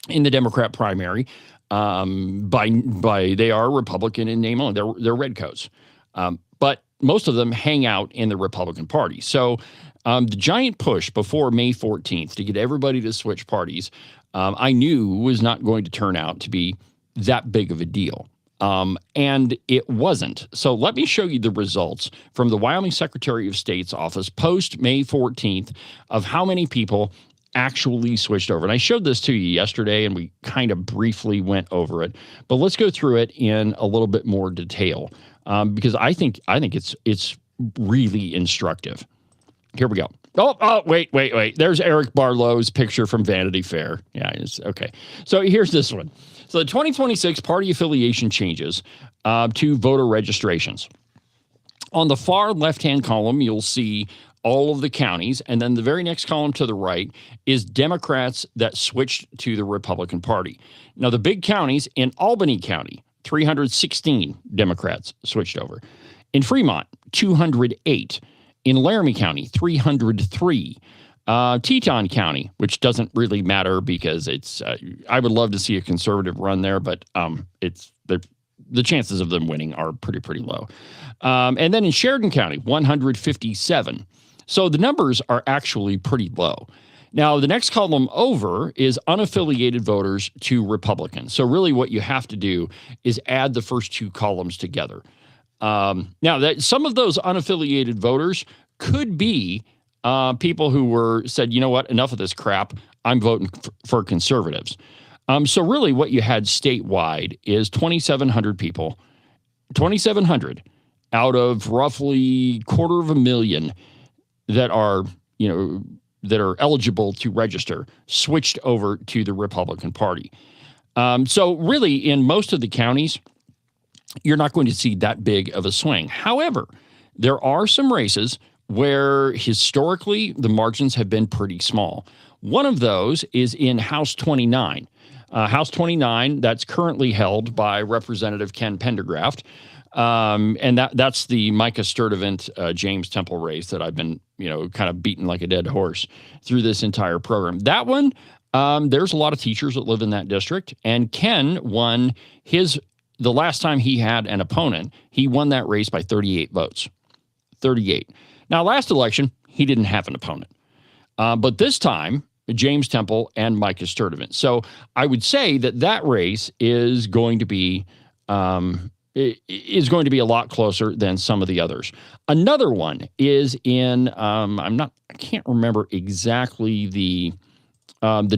in the Democrat primary. They are Republican in name only. They're redcoats, but most of them hang out in the Republican Party. So the giant push before May 14th to get everybody to switch parties, I knew was not going to turn out to be that big of a deal. And it wasn't. So let me show you the results from the Wyoming Secretary of State's office post May 14th of how many people actually switched over. And I showed this to you yesterday, and we kind of briefly went over it. But let's go through it in a little bit more detail because I think it's really instructive. Here we go. Oh, wait. There's Eric Barlow's picture from Vanity Fair. Yeah, okay. So here's this one. So the 2026 party affiliation changes to voter registrations. On the far left-hand column, you'll see all of the counties, and then the very next column to the right is Democrats that switched to the Republican Party. Now, the big counties in Albany County, 316 Democrats switched over. In Fremont, 208. In Laramie County, 303. Teton County, which doesn't really matter because it's, I would love to see a conservative run there, but it's the chances of them winning are pretty low. And then in Sheridan County, 157. So the numbers are actually pretty low. Now, the next column over is unaffiliated voters to Republicans. So really what you have to do is add the first 2 columns together. Now, that some of those unaffiliated voters could be people who said, you know what, enough of this crap. I'm voting for conservatives. So really what you had statewide is 2,700 people, 2,700 out of roughly 250,000 that are, that are eligible to register, switched over to the Republican Party. So really, in most of the counties, you're not going to see that big of a swing. However, there are some races where historically the margins have been pretty small. One of those is in House 29. House 29, that's currently held by Representative Ken Pendergraft. And that's the Micah Sturdivant, James Temple race that I've been, kind of beating like a dead horse through this entire program. That one, there's a lot of teachers that live in that district, and Ken won the last time he had an opponent, he won that race by 38 votes. 38. Now, last election, he didn't have an opponent. But this time, James Temple and Micah Sturdivant. So I would say that race is going to be a lot closer than some of the others. Another one is in I can't remember exactly the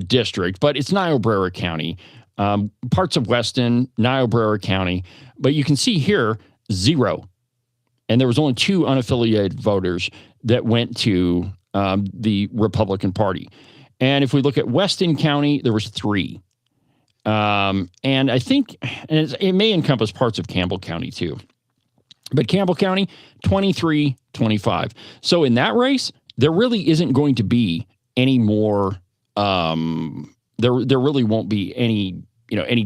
district, but it's Niobrara County, parts of Weston, Niobrara County. But you can see here 0, and there was only 2 unaffiliated voters that went to the Republican Party. And if we look at Weston County, there was 3. And I think it may encompass parts of Campbell County too. But Campbell County, 23-25. So in that race, there really isn't going to be any more. There really won't be any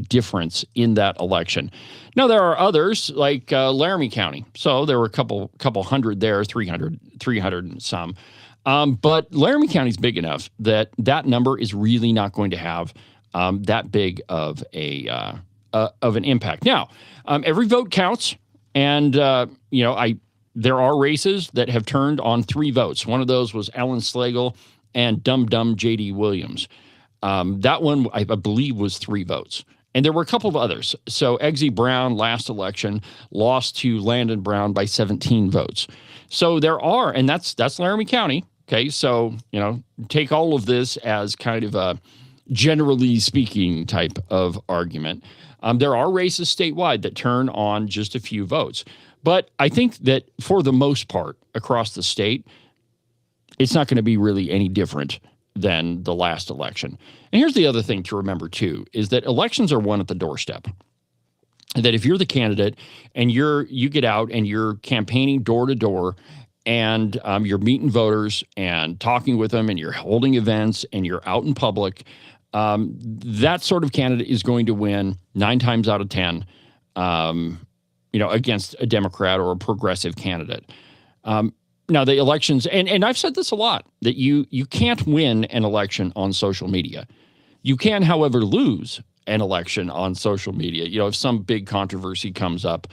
difference in that election. Now there are others like Laramie County. So there were a couple hundred there, 300 and some. But Laramie County is big enough that number is really not going to have that big of an impact. Now, every vote counts, and there are races that have turned on 3 votes. One of those was Ellen Slagle and Dum J.D. Williams. That one, I believe, was 3 votes. And there were a couple of others. So Eggsy Brown last election lost to Landon Brown by 17 votes. So there are, and that's Laramie County. Okay, so take all of this as kind of a generally speaking type of argument. There are races statewide that turn on just a few votes. But I think that for the most part across the state, it's not going to be really any different than the last election. And here's the other thing to remember too, is that elections are won at the doorstep. That if you're the candidate and you get out and you're campaigning door to door and you're meeting voters and talking with them and you're holding events and you're out in public, that sort of candidate is going to win 9 times out of 10, against a Democrat or a progressive candidate. Now the elections, and I've said this a lot, that you can't win an election on social media. You can, however, lose an election on social media. If some big controversy comes up,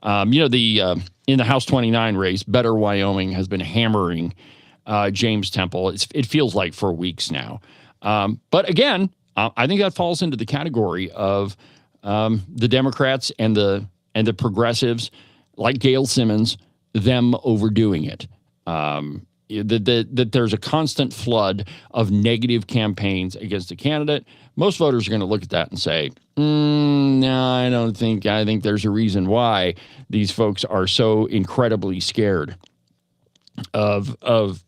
in the House 29 race, Better Wyoming has been hammering James Temple. It feels like for weeks now. But again, I think that falls into the category of the Democrats and the progressives, like Gail Simmons, them overdoing it. That there's a constant flood of negative campaigns against a candidate. Most voters are going to look at that and say, no, I think there's a reason why these folks are so incredibly scared of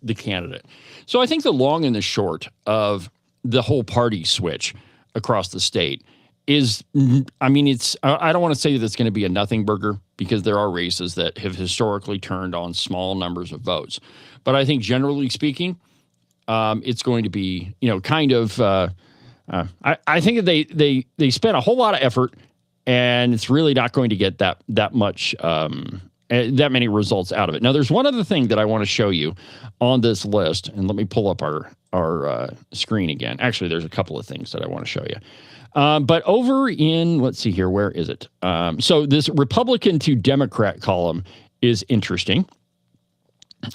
the candidate. So I think the long and the short of the whole party switch across the state is, I don't want to say that it's going to be a nothing burger, because there are races that have historically turned on small numbers of votes. But I think generally speaking, it's going to be, I think that they spent a whole lot of effort, and it's really not going to get that much, that many results out of it. Now, there's one other thing that I want to show you on this list, and let me pull up our screen again. Actually, there's a couple of things that I want to show you. But over in, let's see here, where is it? So this Republican to Democrat column is interesting.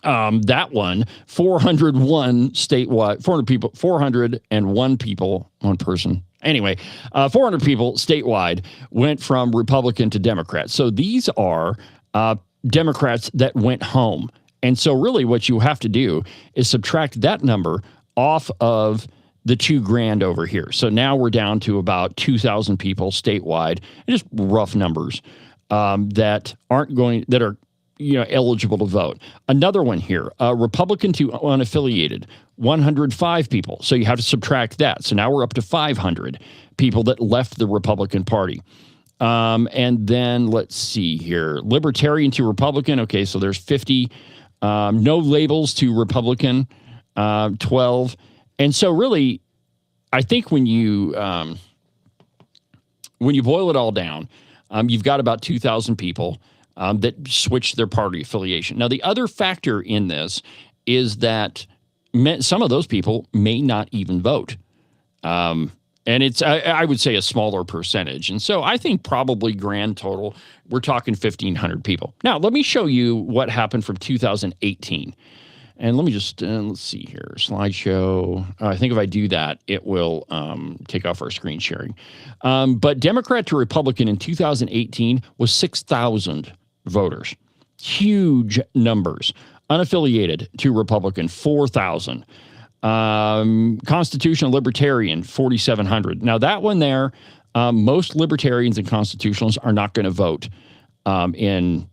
That one, 401 statewide, 400 people, 401 people, one person. Anyway, 400 people statewide went from Republican to Democrat. So these are Democrats that went home. And so really what you have to do is subtract that number off of the 2 grand over here. So now we're down to about 2,000 people statewide, and just rough numbers that are eligible to vote. Another one here, Republican to unaffiliated, 105 people. So you have to subtract that. So now we're up to 500 people that left the Republican Party. And then let's see here, Libertarian to Republican. Okay, so there's 50. No labels to Republican, 12. And so really, I think when you boil it all down, you've got about 2,000 people that switch their party affiliation. Now, the other factor in this is that some of those people may not even vote. And it's, I would say, a smaller percentage. And so I think probably grand total, we're talking 1,500 people. Now, let me show you what happened from 2018. And let me just, let's see here, slideshow. I think if I do that, it will take off our screen sharing. But Democrat to Republican in 2018 was 6,000 voters. Huge numbers. Unaffiliated to Republican, 4,000. Constitutional Libertarian, 4,700. Now, that one there, most Libertarians and Constitutionalists are not going to vote in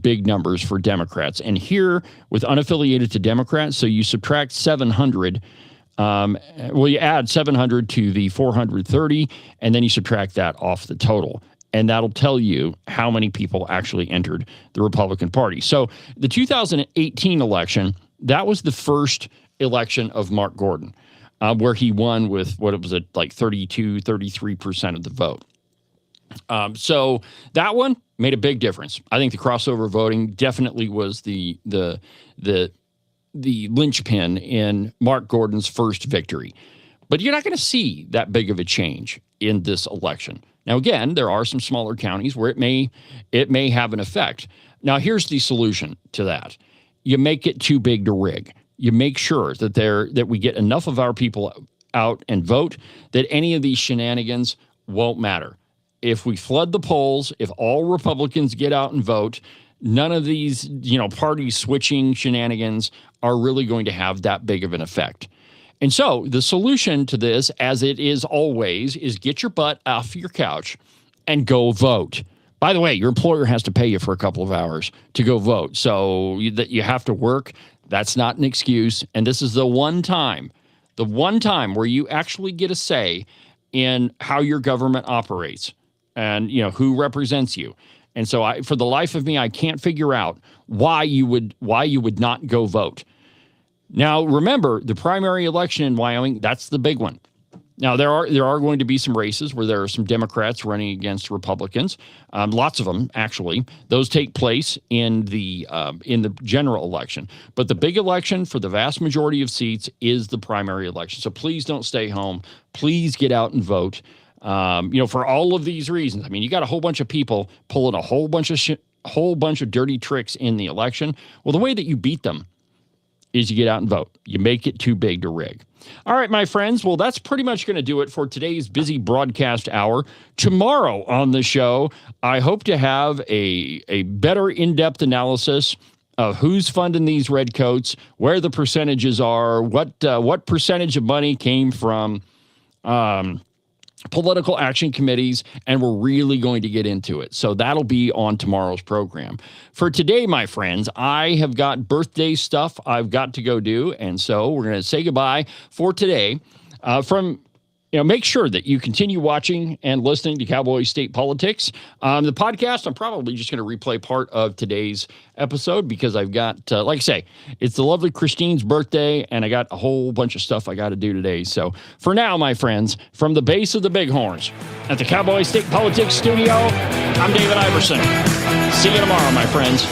big numbers for Democrats. And here, with unaffiliated to Democrats, so you subtract 700, you add 700 to the 430, and then you subtract that off the total. And that'll tell you how many people actually entered the Republican Party. So the 2018 election, that was the first election of Mark Gordon, where he won with, what was it, like 32, 33% of the vote. So that one made a big difference. I think the crossover voting definitely was the linchpin in Mark Gordon's first victory. But you're not going to see that big of a change in this election. Now, again, there are some smaller counties where it may have an effect. Now, here's the solution to that. You make it too big to rig. You make sure that we get enough of our people out and vote that any of these shenanigans won't matter. If we flood the polls, if all Republicans get out and vote, none of these, party switching shenanigans are really going to have that big of an effect. And so the solution to this, as it is always, is get your butt off your couch and go vote. By the way, your employer has to pay you for a couple of hours to go vote. So that you have to work, that's not an excuse. And this is the one time where you actually get a say in how your government operates and, who represents you. And so for the life of me, I can't figure out why you would not go vote. Now, remember, the primary election in Wyoming, that's the big one. Now, there are going to be some races where there are some Democrats running against Republicans. Lots of them, actually. Those take place in the general election. But the big election for the vast majority of seats is the primary election. So please don't stay home. Please get out and vote. For all of these reasons. I mean, you got a whole bunch of people pulling a whole bunch of dirty tricks in the election. Well, the way that you beat them is you get out and vote. You make it too big to rig. All right, my friends. Well, that's pretty much going to do it for today's busy broadcast hour. Tomorrow on the show, I hope to have a better in-depth analysis of who's funding these redcoats, where the percentages are, what percentage of money came from political action committees, and we're really going to get into it. So that'll be on tomorrow's program. For today, my friends, I have got birthday stuff I've got to go do, and so we're going to say goodbye for today. Make sure that you continue watching and listening to Cowboy State Politics. The podcast, I'm probably just going to replay part of today's episode because I've got, like I say, it's the lovely Christine's birthday, and I got a whole bunch of stuff I got to do today. So for now, my friends, from the base of the Bighorns at the Cowboy State Politics studio, I'm David Iverson. See you tomorrow, my friends.